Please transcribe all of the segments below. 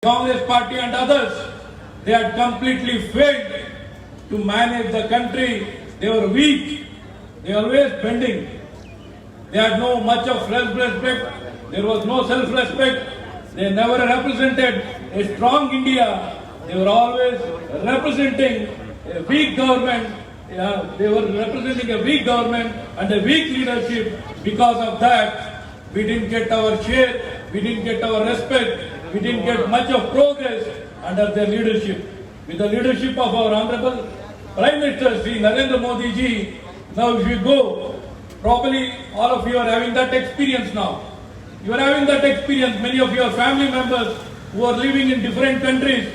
Congress party and others, they had completely failed to manage the country. They were weak. They were always bending. They had no much of self-respect. There was no self-respect. They never represented a strong India. They were always representing a weak government. They were representing a weak government and a weak leadership. Because of that, we didn't get our share. We didn't get our respect. We didn't get much of progress under their leadership. With the leadership of our Honorable Prime Minister Sri Narendra Modi ji, now if you go, probably all of you are having that experience now. You are having that experience, many of your family members who are living in different countries.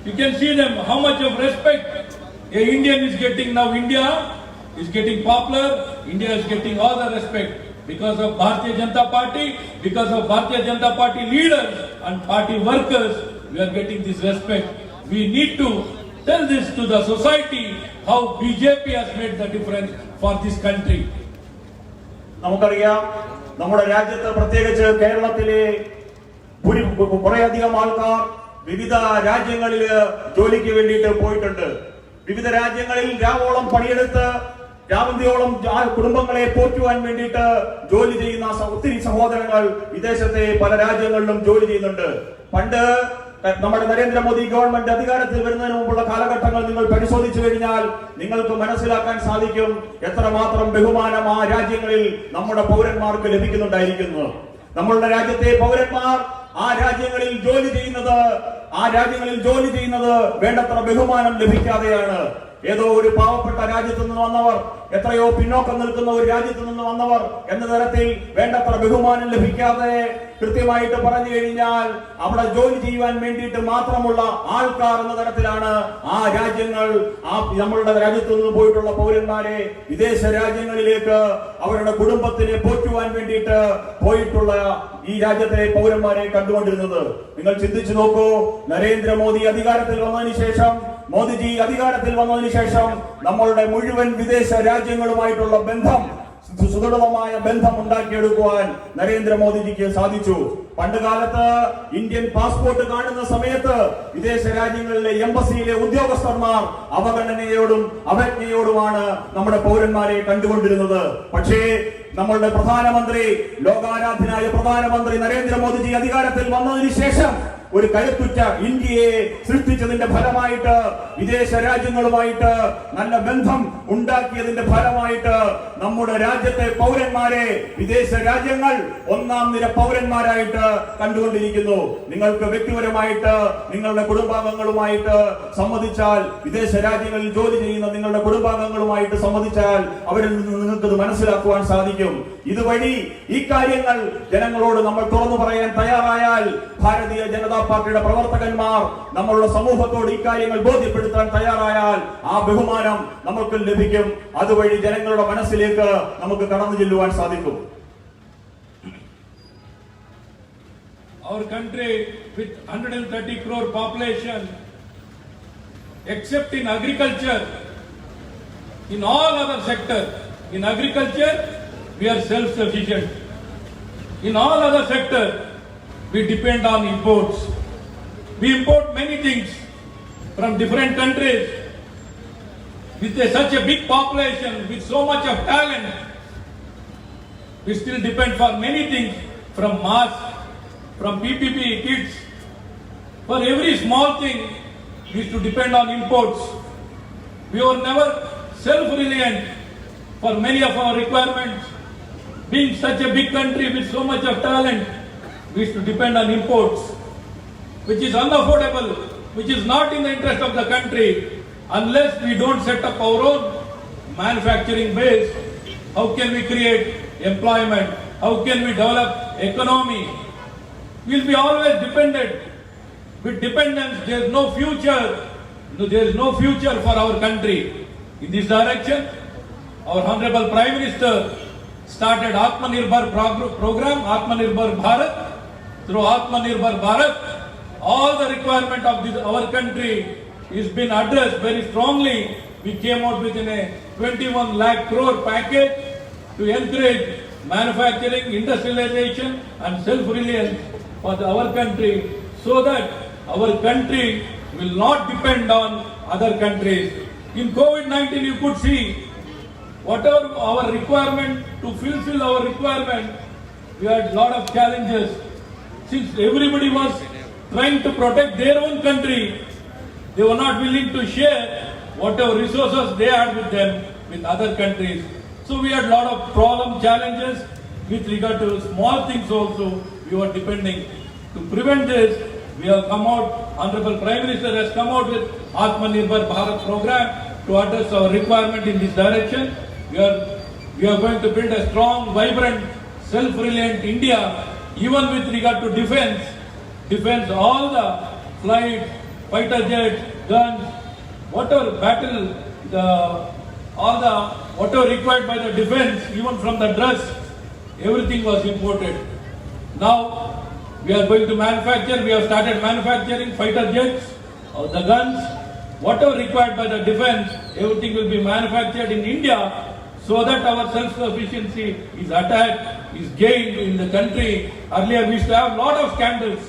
You can see them, how much of respect a Indian is getting now. India is getting popular, India is getting all the respect. Because of Bharatiya Janata Party, because of Bharatiya Janata Party leaders and party workers, we are getting this respect. We need to tell this to the society how BJP has made the difference for this country. നമുക്കറിയാം നമ്മുടെ രാജ്യത്ത് പ്രത്യേകിച്ച് കേരളത്തിലെ കുറേയധികം ആൾക്കാർ വിവിധ രാജ്യങ്ങളിൽ ജോലിക്ക് വേണ്ടിയിട്ട് പോയിട്ടുണ്ട്. വിവിധ രാജ്യങ്ങളിൽ രാവോളം പണിയെടുത്ത് രാമന്തിയോളം കുടുംബങ്ങളെ പോറ്റുവാൻ വേണ്ടിയിട്ട് ജോലി ചെയ്യുന്ന ഒത്തിരി സഹോദരങ്ങൾ വിദേശത്തെ പല രാജ്യങ്ങളിലും ജോലി ചെയ്യുന്നുണ്ട്. പണ്ട് നമ്മുടെ നരേന്ദ്രമോദി ഗവൺമെന്റ് അധികാരത്തിൽ വരുന്നതിന് മുമ്പുള്ള കാലഘട്ടങ്ങൾ നിങ്ങൾ പരിശോധിച്ചു കഴിഞ്ഞാൽ നിങ്ങൾക്ക് മനസ്സിലാക്കാൻ സാധിക്കും എത്രമാത്രം ബഹുമാനം ആ രാജ്യങ്ങളിൽ നമ്മുടെ പൗരന്മാർക്ക് ലഭിക്കുന്നുണ്ടായിരിക്കുന്നു. നമ്മളുടെ രാജ്യത്തെ പൗരന്മാർ ആ രാജ്യങ്ങളിൽ ജോലി ചെയ്യുന്നത് വേണ്ടത്ര ബഹുമാനം ലഭിക്കാതെയാണ്. ഏതോ ഒരു പാവപ്പെട്ട രാജ്യത്തു നിന്ന് വന്നവർ, എത്രയോ പിന്നോക്കം നിൽക്കുന്ന ഒരു രാജ്യത്തു നിന്ന് വന്നവർ എന്ന തരത്തിൽ വേണ്ടത്ര ബഹുമാനം ലഭിക്കാതെ, കൃത്യമായിട്ട് പറഞ്ഞു കഴിഞ്ഞാൽ അവിടെ ജോലി ചെയ്യുവാൻ വേണ്ടിയിട്ട് മാത്രമുള്ള ആൾക്കാർ എന്ന തരത്തിലാണ് ആ രാജ്യങ്ങൾ നമ്മളുടെ രാജ്യത്തു നിന്ന് പോയിട്ടുള്ള പൗരന്മാരെ വിദേശ രാജ്യങ്ങളിലേക്ക് അവരുടെ കുടുംബത്തിനെ പോറ്റുവാൻ വേണ്ടിയിട്ട് പോയിട്ടുള്ള ഈ രാജ്യത്തെ പൗരന്മാരെ കണ്ടുകൊണ്ടിരുന്നത്. നിങ്ങൾ ചിന്തിച്ചു നോക്കൂ, നരേന്ദ്രമോദി അധികാരത്തിൽ വന്നതിന് ശേഷം, മോദിജി അധികാരത്തിൽ വന്നതിന് ശേഷം നമ്മളുടെ മുഴുവൻ വിദേശ രാജ്യങ്ങളുമായിട്ടുള്ള ബന്ധം, സുദൃഢമായ ബന്ധം ഉണ്ടാക്കിയെടുക്കുവാൻ നരേന്ദ്രമോദിജിക്ക് സാധിച്ചു. പണ്ടുകാലത്ത് ഇന്ത്യൻ പാസ്പോർട്ട് കാണുന്ന സമയത്ത് വിദേശ രാജ്യങ്ങളിലെ എംബസിയിലെ ഉദ്യോഗസ്ഥന്മാർ അവജ്ഞയോടുമാണ് നമ്മുടെ പൗരന്മാരെ കണ്ടുകൊണ്ടിരുന്നത്. പക്ഷേ നമ്മളുടെ പ്രധാനമന്ത്രി, ലോകാരാധ്യനായ പ്രധാനമന്ത്രി നരേന്ദ്രമോദിജി അധികാരത്തിൽ വന്നതിന് ശേഷം ഒരു കരുത്തുറ്റ ഇന്ത്യയെ സൃഷ്ടിച്ചതിന്റെ ഫലമായിട്ട്, വിദേശ രാജ്യങ്ങളുമായിട്ട് നല്ല ബന്ധം ഉണ്ടാക്കിയതിന്റെ ഫലമായിട്ട് നമ്മുടെ രാജ്യത്തെ പൗരന്മാരെ വിദേശ രാജ്യങ്ങൾ ഒന്നാം നിര പൗരന്മാരായിട്ട് കണ്ടുകൊണ്ടിരിക്കുന്നു. നിങ്ങൾക്ക് വ്യക്തിപരമായിട്ട് നിങ്ങളുടെ കുടുംബാംഗങ്ങളുമായിട്ട് സംവദിച്ചാൽ, വിദേശ രാജ്യങ്ങളിൽ ജോലി ചെയ്യുന്ന നിങ്ങളുടെ കുടുംബാംഗങ്ങളുമായിട്ട് സംവദിച്ചാൽ അവരിൽ നിന്ന് നിങ്ങൾക്കത് മനസ്സിലാക്കുവാൻ സാധിക്കും. ഇതുവഴി ഈ കാര്യങ്ങൾ ജനങ്ങളോട് നമ്മൾ തുറന്നു പറയാൻ തയ്യാറായാൽ, ഭാരതീയ ജനതാ പാർട്ടിയുടെ പ്രവർത്തകന്മാർ നമ്മളുടെ സമൂഹത്തോട് ഈ കാര്യങ്ങൾ ബോധ്യപ്പെടുത്താൻ തയ്യാറായാൽ ആ ബഹുമാനം നമുക്ക് ലഭിക്കും. അതുവഴി ജനങ്ങളുടെ മനസ്സിലേക്ക് നമുക്ക് കടന്നു ചെല്ലുവാൻ സാധിക്കും. Our country with 130 crore population, except in agriculture, in all other sectors, in agriculture we are self-sufficient. In all other sectors we depend on imports. We import many things from different countries. With such a big population, with so much of talent, we still depend for many things, from mass, from PPP kits. For every small thing, we used to depend on imports. We were never self-reliant for many of our requirements. Being such a big country with so much of talent, we used to depend on imports, which is unaffordable, which is not in the interest of the country. Unless we don't set up our own manufacturing base, how can we create employment? How can we develop economy? We'll be always dependent. With dependence, there is no future. There is no future for our country. In this direction, our Honorable Prime Minister started Atmanirbhar program, Atmanirbhar Bharat. Through Atmanirbhar Bharat, all the requirement of our country is been addressed very strongly. We came out within a 21 lakh crore package to encourage manufacturing, industrialization and self-reliance for our country, so that our country will not depend on other countries. In COVID-19, you could see whatever our requirement to fulfill our requirement, we had a lot of challenges. Since everybody was trying to protect their own country, they were not willing to share whatever resources they had with them with other countries. So we had a lot of problem challenges with regard to small things also we were depending. To prevent this, we have come out, Honorable Prime Minister has come out with Atmanirbhar Bharat program to address our requirement in this direction. We are going to build a strong, vibrant, self-reliant India, even with regard to defense. Defense, all the flight, fighter jets, guns, whatever battle, whatever required by the defense, even from the dress, everything was imported. Now we are going to manufacture. We have started manufacturing fighter jets, the guns, whatever required by the defense, everything will be manufactured in India, so that our self-sufficiency is attacked, is gained in the country. Earlier we used to have a lot of scandals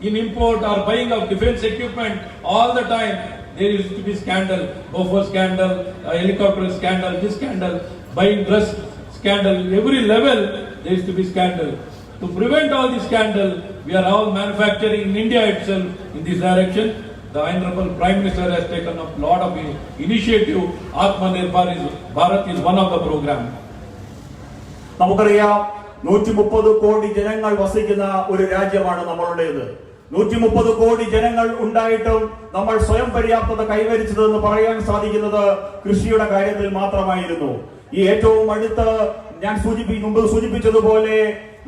in import or buying of defense equipment. All the time there used to be scandal, Bofors scandal, helicopter scandal, this scandal, buying dress scandal. Every level there used to be scandal. To prevent all this scandal, we are all manufacturing in India itself in this direction. The Honorable Prime Minister has taken up a lot of initiative. Atmanirbhar Bharat is one of the program. നമുക്കറിയാം 130 കോടി ജനങ്ങൾ വസിക്കുന്ന ഒരു രാജ്യമാണ് നമ്മളുടേത്. 130 കോടി ജനങ്ങൾ ഉണ്ടായിട്ടും നമ്മൾ സ്വയം പര്യാപ്തത കൈവരിച്ചതെന്ന് പറയാൻ സാധിക്കുന്നത് കൃഷിയുടെ കാര്യത്തിൽ മാത്രമായിരുന്നു. ഈ ഏറ്റവും അടുത്ത് ഞാൻ മുമ്പ് സൂചിപ്പിച്ചതുപോലെ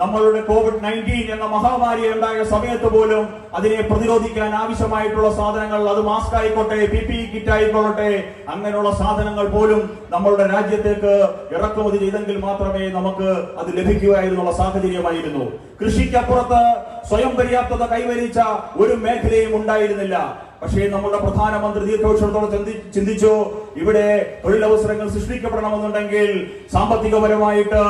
നമ്മളുടെ COVID-19 എന്ന മഹാമാരി ഉണ്ടായ സമയത്ത് പോലും അതിനെ പ്രതിരോധിക്കാൻ ആവശ്യമായിട്ടുള്ള സാധനങ്ങൾ, അത് മാസ്ക് ആയിക്കോട്ടെ, PPE കിറ്റ് ആയിക്കോട്ടെ, അങ്ങനെയുള്ള സാധനങ്ങൾ പോലും നമ്മളുടെ രാജ്യത്തേക്ക് ഇറക്കുമതി ചെയ്തെങ്കിൽ മാത്രമേ നമുക്ക് അത് ലഭിക്കുകയായിരുന്നുള്ള സാഹചര്യമായിരുന്നു. കൃഷിക്കപ്പുറത്ത് സ്വയം പര്യാപ്തത കൈവരിച്ച ഒരു മേഖലയും ഉണ്ടായിരുന്നില്ല. പക്ഷേ നമ്മുടെ പ്രധാനമന്ത്രി ദീർഘവീക്ഷണത്തോടെ ചിന്തിച്ചു, ഇവിടെ തൊഴിലവസരങ്ങൾ സൃഷ്ടിക്കപ്പെടണമെന്നുണ്ടെങ്കിൽ, സാമ്പത്തികപരമായിട്ട്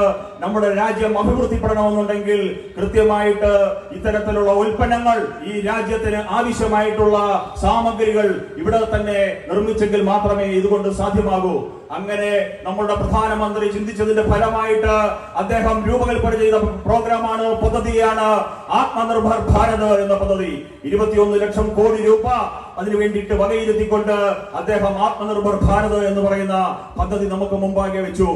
നമ്മുടെ രാജ്യം അഭിവൃദ്ധിപ്പെടണമെന്നുണ്ടെങ്കിൽ കൃത്യമായിട്ട് ഇത്തരത്തിലുള്ള ഉൽപ്പന്നങ്ങൾ, ഈ രാജ്യത്തിന് ആവശ്യമായിട്ടുള്ള സാമഗ്രികൾ ഇവിടെ തന്നെ നിർമ്മിച്ചെങ്കിൽ മാത്രമേ ഇതുകൊണ്ട് സാധ്യമാകൂ. അങ്ങനെ നമ്മുടെ പ്രധാനമന്ത്രി ചിന്തിച്ചതിന്റെ ഫലമായിട്ട് അദ്ദേഹം രൂപകൽപ്പന ചെയ്ത പ്രോഗ്രാമാണ്, പദ്ധതിയാണ് ആത്മനിർഭർ ഭാരത് എന്ന പദ്ധതി. 21 ലക്ഷം കോടി രൂപ അതിനു വേണ്ടിയിട്ട് വകയിരുത്തിക്കൊണ്ട് അദ്ദേഹം ആത്മനിർഭർ ഭാരത് എന്ന് പറയുന്ന പദ്ധതി നമുക്ക് മുമ്പാകെ വെച്ചു.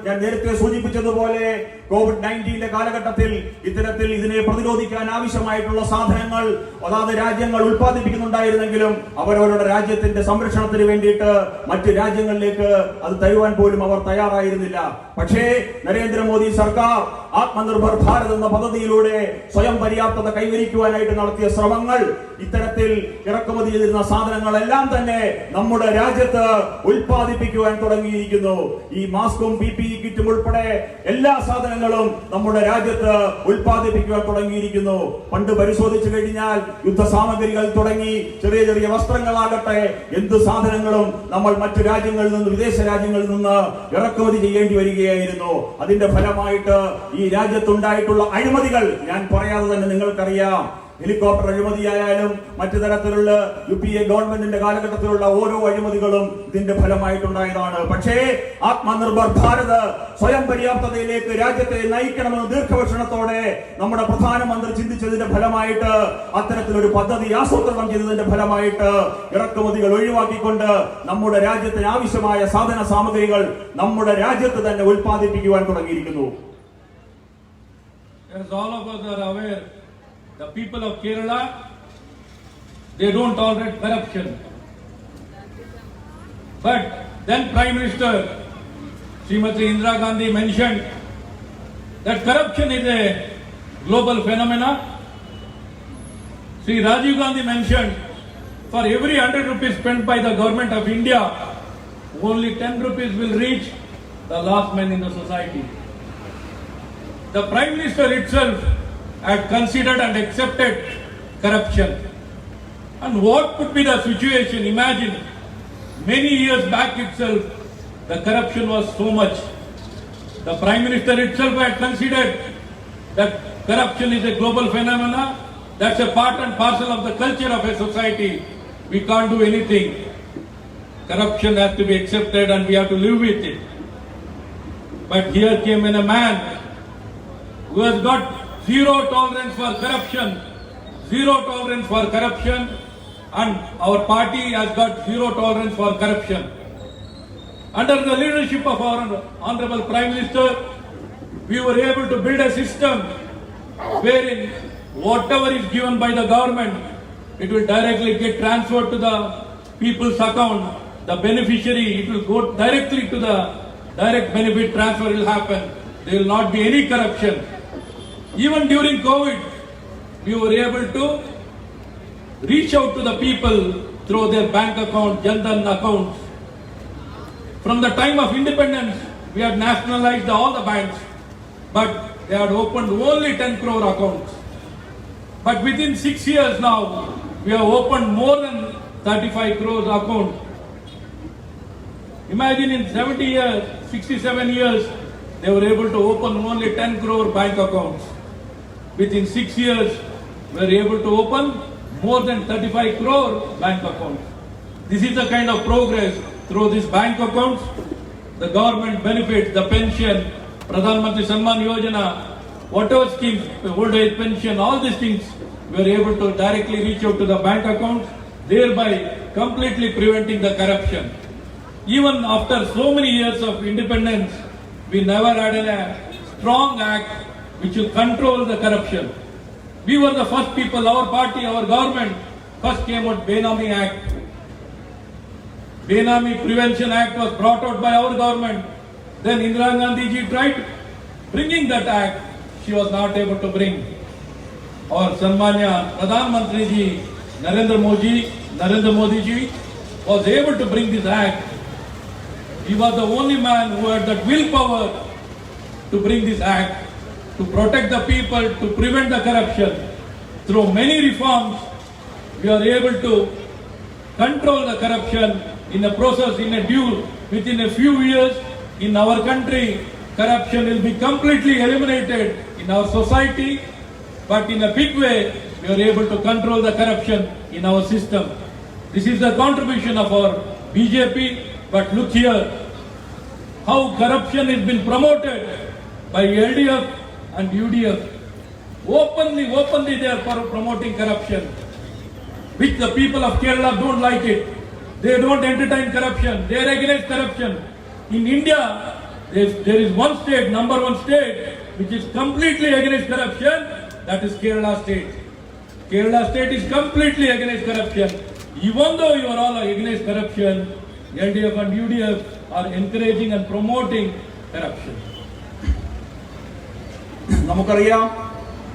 ഞാൻ നേരത്തെ സൂചിപ്പിച്ചതുപോലെ COVID-19 കാലഘട്ടത്തിൽ ഇത്തരത്തിൽ ഇതിനെ പ്രതിരോധിക്കാൻ ആവശ്യമായിട്ടുള്ള സാധനങ്ങൾ അതാത് രാജ്യങ്ങൾ ഉൽപ്പാദിപ്പിക്കുന്നുണ്ടായിരുന്നെങ്കിലും അവരവരുടെ രാജ്യത്തിന്റെ സംരക്ഷണത്തിന് വേണ്ടിയിട്ട് മറ്റ് രാജ്യങ്ങളിലേക്ക് അത് തരുവാൻ പോലും അവർ തയ്യാറായിരുന്നില്ല. പക്ഷേ നരേന്ദ്രമോദി സർക്കാർ ആത്മനിർഭർ ഭാരത് എന്ന പദ്ധതിയിലൂടെ സ്വയം പര്യാപ്തത കൈവരിക്കുവാനായിട്ട് നടത്തിയ ശ്രമങ്ങൾ, ഇത്തരത്തിൽ ഇറക്കുമതി ചെയ്തിരുന്ന സാധനങ്ങളെല്ലാം തന്നെ നമ്മുടെ രാജ്യത്ത് ഉൽപ്പാദിപ്പിക്കുവാൻ തുടങ്ങിയിരിക്കുന്നു. ഈ മാസ്കും PPE കിറ്റും ഉൾപ്പെടെ എല്ലാ സാധനങ്ങളും നമ്മുടെ രാജ്യത്ത് ഉൽപ്പാദിപ്പിക്കുവാൻ തുടങ്ങിയിരിക്കുന്നു. പണ്ട് പരിശോധിച്ചു കഴിഞ്ഞാൽ യുദ്ധ സാമഗ്രികൾ തുടങ്ങി ചെറിയ ചെറിയ വസ്ത്രങ്ങളാകട്ടെ, എന്ത് സാധനങ്ങളും നമ്മൾ മറ്റു രാജ്യങ്ങളിൽ നിന്ന്, വിദേശ രാജ്യങ്ങളിൽ നിന്ന് ഇറക്കുമതി ചെയ്യേണ്ടി വരികയായിരുന്നു. അതിന്റെ ഫലമായിട്ട് ഈ രാജ്യത്തുണ്ടായിട്ടുള്ള അഴിമതികൾ ഞാൻ പറയാതെ തന്നെ നിങ്ങൾക്കറിയാം. ഹെലികോപ്റ്റർ അഴിമതിയായാലും മറ്റു തരത്തിലുള്ള UPA ഗവൺമെന്റിന്റെ കാലഘട്ടത്തിലുള്ള ഓരോ അഴിമതികളും ഇതിന്റെ ഫലമായിട്ടുണ്ടായതാണ്. പക്ഷേ ആത്മനിർഭർ ഭാരത് സ്വയം പര്യാപ്തതയിലേക്ക് രാജ്യത്തെ നയിക്കണമെന്ന് ദീർഘവീക്ഷണത്തോടെ നമ്മുടെ പ്രധാനമന്ത്രി ചിന്തിച്ചതിന്റെ ഫലമായിട്ട്, അത്തരത്തിലൊരു പദ്ധതി ആസൂത്രണം ചെയ്തതിന്റെ ഫലമായിട്ട് ഇറക്കുമതികൾ ഒഴിവാക്കിക്കൊണ്ട് നമ്മുടെ രാജ്യത്തിന് ആവശ്യമായ സാധന സാമഗ്രികൾ നമ്മുടെ രാജ്യത്ത് തന്നെ ഉൽപ്പാദിപ്പിക്കുവാൻ തുടങ്ങിയിരിക്കുന്നു. As all of us are aware, the people of Kerala, they don't tolerate corruption. But then Prime Minister Srimati Indira Gandhi mentioned that corruption is a global phenomenon. Sri Rajiv Gandhi mentioned for every 100 rupees spent by the government of India, only 10 rupees will reach the last man in the society. The Prime Minister itself had considered and accepted corruption. And what could be the situation? Imagine, many years back itself, the corruption was so much. The Prime Minister itself had considered that corruption is a global phenomenon. That's a part and parcel of the culture of a society. We can't do anything. Corruption has to be accepted and we have to live with it. But here came in a man who has got zero tolerance for corruption, and our party has got zero tolerance for corruption. Under the leadership of our Honorable Prime Minister, we were able to build a system wherein whatever is given by the government, it will directly get transferred to the people's account. The beneficiary, it will go directly to the direct benefit transfer will happen. There will not be any corruption. Even during COVID, we were able to reach out to the people through their bank account, Jan Dhan accounts. From the time of independence, we had nationalized all the banks, but they had opened only 10 crore accounts. But within 6 years now, we have opened more than 35 crores accounts. Imagine in 70 years, 67 years, they were able to open only 10 crore bank accounts. Within 6 years, we were able to open more than 35 crore bank accounts. This is the kind of progress through these bank accounts. The government benefits, the pension, Pradhan Mantri Samman Yojana, whatever schemes, old age pension, all these things, we were able to directly reach out to the bank accounts, thereby completely preventing the corruption. Even after so many years of independence, we never had a strong act which will control the corruption. We were the first people, our party, our government, first came out Benami Act. Benami Prevention Act was brought out by our government. Then Indira Gandhi ji tried bringing that act. She was not able to bring. Our Sanmanya Pradhan Mantri ji, Narendra Modi ji was able to bring this act. He was the only man who had that willpower to bring this act, to protect the people, to prevent the corruption. Through many reforms, we are able to control the corruption in a process, in a due, within a few years. In our country, corruption will be completely eliminated in our society, but in a big way, we are able to control the corruption in our system. This is the contribution of our BJP, but look here, how corruption has been promoted by LDF and UDF. Openly they are promoting corruption, which the people of Kerala don't like it. They don't entertain corruption. They are against corruption. In India, there is one state, number one state, which is completely against corruption. That is Kerala state. Kerala state is completely against corruption. Even though you are all against corruption, LDF and UDF are encouraging and promoting corruption. നമുക്കറിയാം,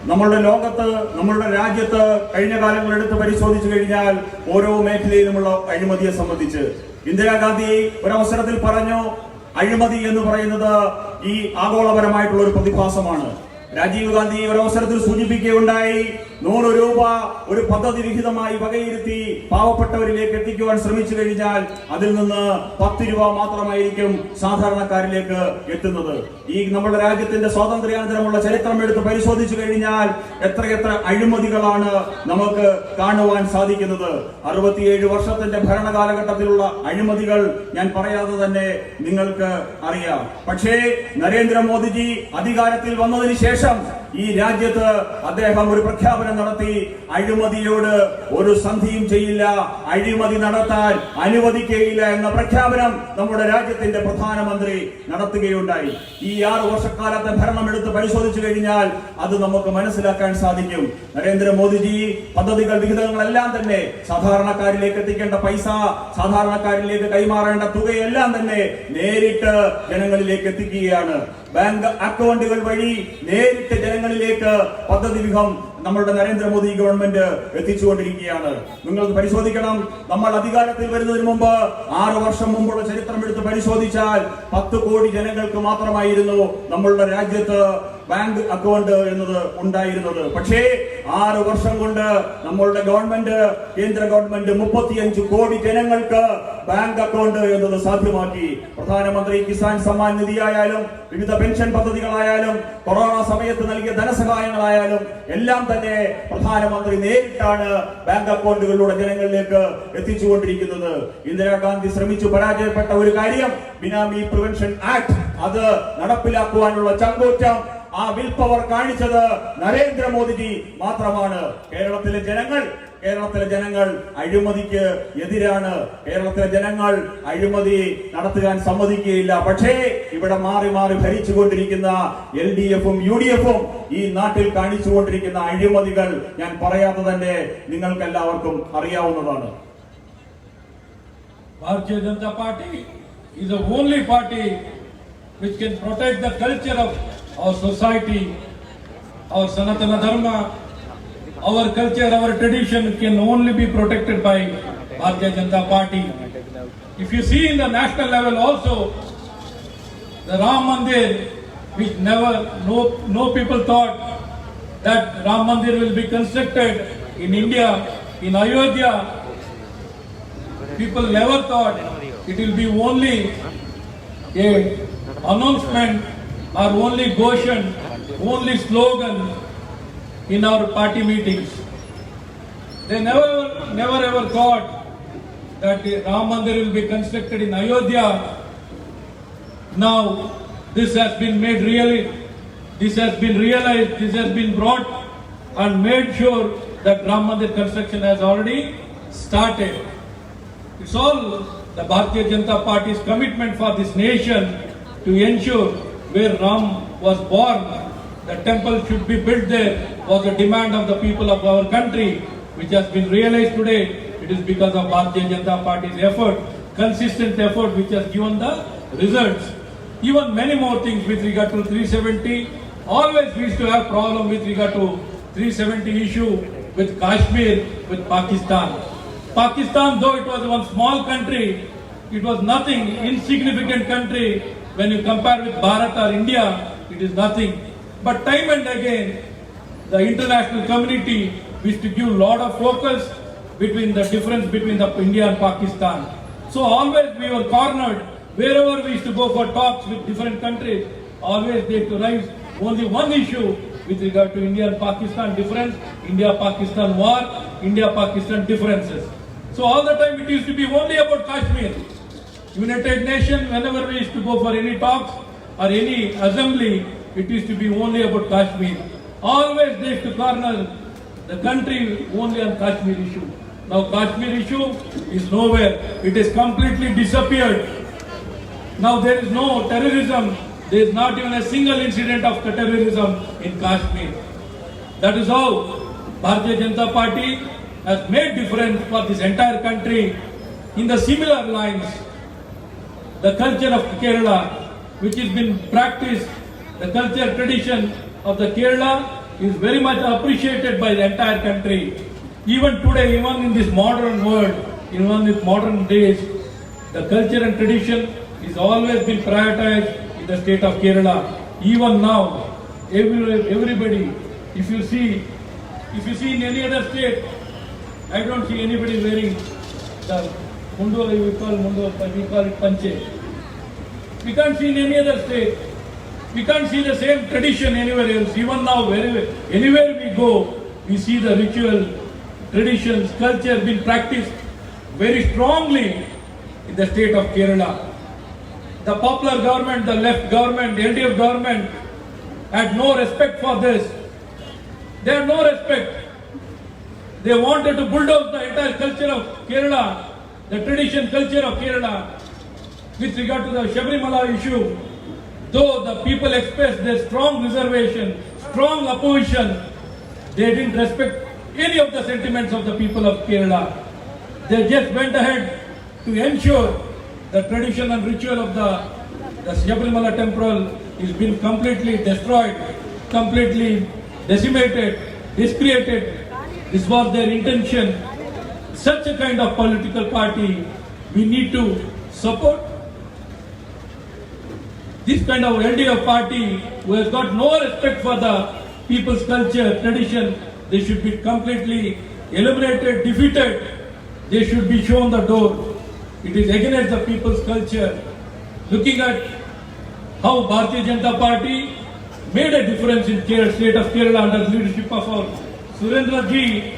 നമ്മളുടെ ലോകത്ത്, നമ്മളുടെ രാജ്യത്ത് കഴിഞ്ഞ കാലങ്ങളെടുത്ത് പരിശോധിച്ചു കഴിഞ്ഞാൽ ഓരോ മേഖലയിലുമുള്ള അഴിമതിയെ സംബന്ധിച്ച് ഇന്ദിരാഗാന്ധി ഒരവസരത്തിൽ പറഞ്ഞു, അഴിമതി എന്ന് പറയുന്നത് ഈ ആഗോളപരമായിട്ടുള്ള ഒരു പ്രതിഭാസമാണ്. രാജീവ് ഗാന്ധി ഒരവസരത്തിൽ സൂചിപ്പിക്കുകയുണ്ടായി, 100 രൂപ ഒരു പദ്ധതി വിഹിതമായി വകയിരുത്തി പാവപ്പെട്ടവരിലേക്ക് എത്തിക്കുവാൻ ശ്രമിച്ചു കഴിഞ്ഞാൽ അതിൽ നിന്ന് 10 രൂപ മാത്രമായിരിക്കും സാധാരണക്കാരിലേക്ക് എത്തുന്നത്. ഈ നമ്മുടെ രാജ്യത്തിന്റെ സ്വാതന്ത്ര്യാനന്തരമുള്ള ചരിത്രം എടുത്ത് പരിശോധിച്ചു കഴിഞ്ഞാൽ എത്രയെത്ര അഴിമതികളാണ് നമുക്ക് കാണുവാൻ സാധിക്കുന്നത്. 67 വർഷത്തിന്റെ ഭരണകാലഘട്ടത്തിലുള്ള അഴിമതികൾ ഞാൻ പറയാതെ തന്നെ നിങ്ങൾക്ക് അറിയാം. പക്ഷേ നരേന്ദ്രമോദിജി അധികാരത്തിൽ വന്നതിന് ശേഷം ഈ രാജ്യത്ത് അദ്ദേഹം ഒരു പ്രഖ്യാപനം നടത്തി, അഴിമതിയോട് ഒരു സന്ധിയും ചെയ്യില്ല, അഴിമതി നടത്താൻ അനുവദിക്കുകയില്ല എന്ന പ്രഖ്യാപനം നമ്മുടെ രാജ്യത്തിന്റെ പ്രധാനമന്ത്രി നടത്തുകയുണ്ടായി. ഈ 6 വർഷക്കാലത്തെ ഭരണം എടുത്ത് പരിശോധിച്ചു കഴിഞ്ഞാൽ അത് നമുക്ക് മനസ്സിലാക്കാൻ സാധിക്കും. നരേന്ദ്രമോദിജി പദ്ധതികൾ, വിഹിതങ്ങളെല്ലാം തന്നെ സാധാരണക്കാരിലേക്ക് എത്തിക്കേണ്ട പൈസ, സാധാരണക്കാരിലേക്ക് കൈമാറേണ്ട തുകയെല്ലാം തന്നെ നേരിട്ട് ജനങ്ങളിലേക്ക് എത്തിക്കുകയാണ്. ബാങ്ക് അക്കൗണ്ടുകൾ വഴി നേരിട്ട് ജനങ്ങളിലേക്ക് പദ്ധതി വിഹിതം നമ്മളുടെ നരേന്ദ്രമോദി ഗവൺമെന്റ് എത്തിച്ചുകൊണ്ടിരിക്കുകയാണ്. നിങ്ങൾ പരിശോധിക്കണം, നമ്മൾ അധികാരത്തിൽ വരുന്നതിന് മുമ്പ് 6 വർഷം മുമ്പുള്ള ചരിത്രം എടുത്ത് പരിശോധിച്ചാൽ 10 കോടി ജനങ്ങൾക്ക് മാത്രമായിരുന്നു നമ്മളുടെ രാജ്യത്ത് ബാങ്ക് അക്കൗണ്ട് എന്നത് ഉണ്ടായിരുന്നത്. പക്ഷേ 6 വർഷം കൊണ്ട് നമ്മളുടെ ഗവൺമെന്റ്, കേന്ദ്ര ഗവൺമെന്റ് 35 കോടി ജനങ്ങൾക്ക് ബാങ്ക് അക്കൗണ്ട് എന്നത് സാധ്യമാക്കി. പ്രധാനമന്ത്രി കിസാൻ സമ്മാൻ നിധിയായാലും വിവിധ പെൻഷൻ പദ്ധതികളായാലും കൊറോണ സമയത്ത് നൽകിയ ധനസഹായങ്ങളായാലും എല്ലാം തന്നെ പ്രധാനമന്ത്രി നേരിട്ടാണ് ബാങ്ക് അക്കൗണ്ടുകളിലൂടെ ജനങ്ങളിലേക്ക് എത്തിച്ചുകൊണ്ടിരിക്കുന്നത്. ഇന്ദിരാഗാന്ധി ശ്രമിച്ചു പരാജയപ്പെട്ട ഒരു കാര്യം ബിനാമി പ്രിവെൻഷൻ ആക്ട്, അത് നടപ്പിലാക്കുവാനുള്ള ചങ്കൂറ്റം, ആ വിൽ പവർ കാണിച്ചത് നരേന്ദ്രമോദിജി മാത്രമാണ്. കേരളത്തിലെ ജനങ്ങൾ അഴിമതിക്ക് എതിരാണ്. കേരളത്തിലെ ജനങ്ങൾ അഴിമതി നടത്തുവാൻ സമ്മതിക്കുകയില്ല. പക്ഷേ ഇവിടെ മാറി മാറി ഭരിച്ചുകൊണ്ടിരിക്കുന്ന LDFും UDFും ഈ നാട്ടിൽ കാണിച്ചുകൊണ്ടിരിക്കുന്ന അഴിമതികൾ ഞാൻ പറയാതെ തന്നെ നിങ്ങൾക്ക് എല്ലാവർക്കും അറിയാവുന്നതാണ്. Bharatiya Janata Party is the only party which can protect the culture of our society, our Sanatana Dharma, our culture, our tradition can only be protected by Bharatiya Janata Party. If you see in the national level also, the Ram Mandir, which no people thought that Ram Mandir will be constructed in India, in Ayodhya. People never thought it will be only a announcement or only Goshen, only slogan in our party meetings. They never ever thought that the Ram Mandir will be constructed in Ayodhya. Now this has been made this has been realized, this has been brought and made sure that Ram Mandir construction has already started. It's all the Bharatiya Janata Party's commitment for this nation to ensure where Ram was born, the temple should be built there, was a demand of the people of our country, which has been realized today. It is because of Bharatiya Janata Party's effort, consistent effort, which has given the results. Even many more things with regard to 370. Always we used to have problem with regard to 370 issue with Kashmir, with Pakistan. Pakistan, though it was one small country, it was nothing, insignificant country. When you compare with Bharat or India, it is nothing. But time and again, the international community used to give lot of focus between the difference between India and Pakistan. So always we were cornered. Wherever we used to go for talks with different countries, always they used to raise only one issue with regard to India and Pakistan difference, India-Pakistan war, India-Pakistan differences. So all the time it used to be only about Kashmir. United Nations, whenever we used to go for any talks or any assembly, it used to be only about Kashmir. Always they used to corner the country only on Kashmir issue. Now Kashmir issue is nowhere. It has completely disappeared. Now there is no terrorism. There is not even a single incident of terrorism in Kashmir. That is how Bharatiya Janata Party has made difference for this entire country. In the similar lines, the culture of Kerala, which has been practiced, the culture tradition of the Kerala is very much appreciated by the entire country. Even today, even in this modern world, even in modern days, the culture and tradition is always been prioritized in the state of Kerala. Even now, everybody, if you see in any other state, I don't see anybody wearing the mundu, we call it panche. We can't see in any other state. We can't see the same tradition anywhere else. Even now, anywhere we go, we see the ritual, traditions, culture being practiced very strongly in the state of Kerala. The popular government, the left government, the LDF government had no respect for this. They had no respect. They wanted to bulldoze the entire culture of Kerala, the tradition culture of Kerala. With regard to the Sabrimala issue, though the people expressed their strong reservation, strong opposition, they didn't respect any of the sentiments of the people of Kerala. They just went ahead to ensure the tradition and ritual of the Sabrimala temple is been completely destroyed, completely decimated, discreated. This was their intention. Such a kind of political party we need to support. This kind of LDF party who has got no respect for the people's culture, tradition, they should be completely eliminated, defeated. They should be shown the door. It is against the people's culture. Looking at how Bharatiya Janata Party made a difference in state of Kerala under the leadership of our Surendra ji,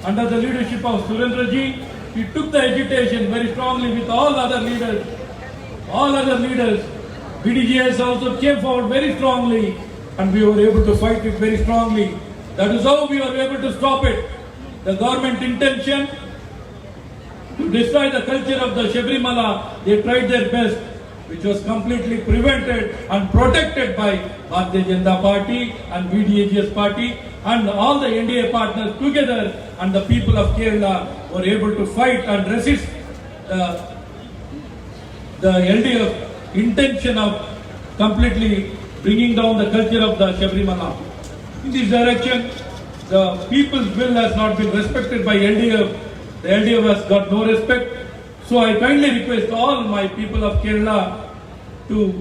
under the leadership of Surendra ji, he took the agitation very strongly with all other leaders. All other leaders, BDJS also came forward very strongly, and we were able to fight it very strongly. That is how we were able to stop it. The government intention to destroy the culture of the Sabrimala, they tried their best, which was completely prevented and protected by Bharatiya Janata Party and BDJS party and all the NDA partners together, and the people of Kerala were able to fight and resist the LDF intention of completely bringing down the culture of the Sabrimala. In this direction, the people's will has not been respected by LDF. The LDF has got no respect. So I kindly request all my people of Kerala to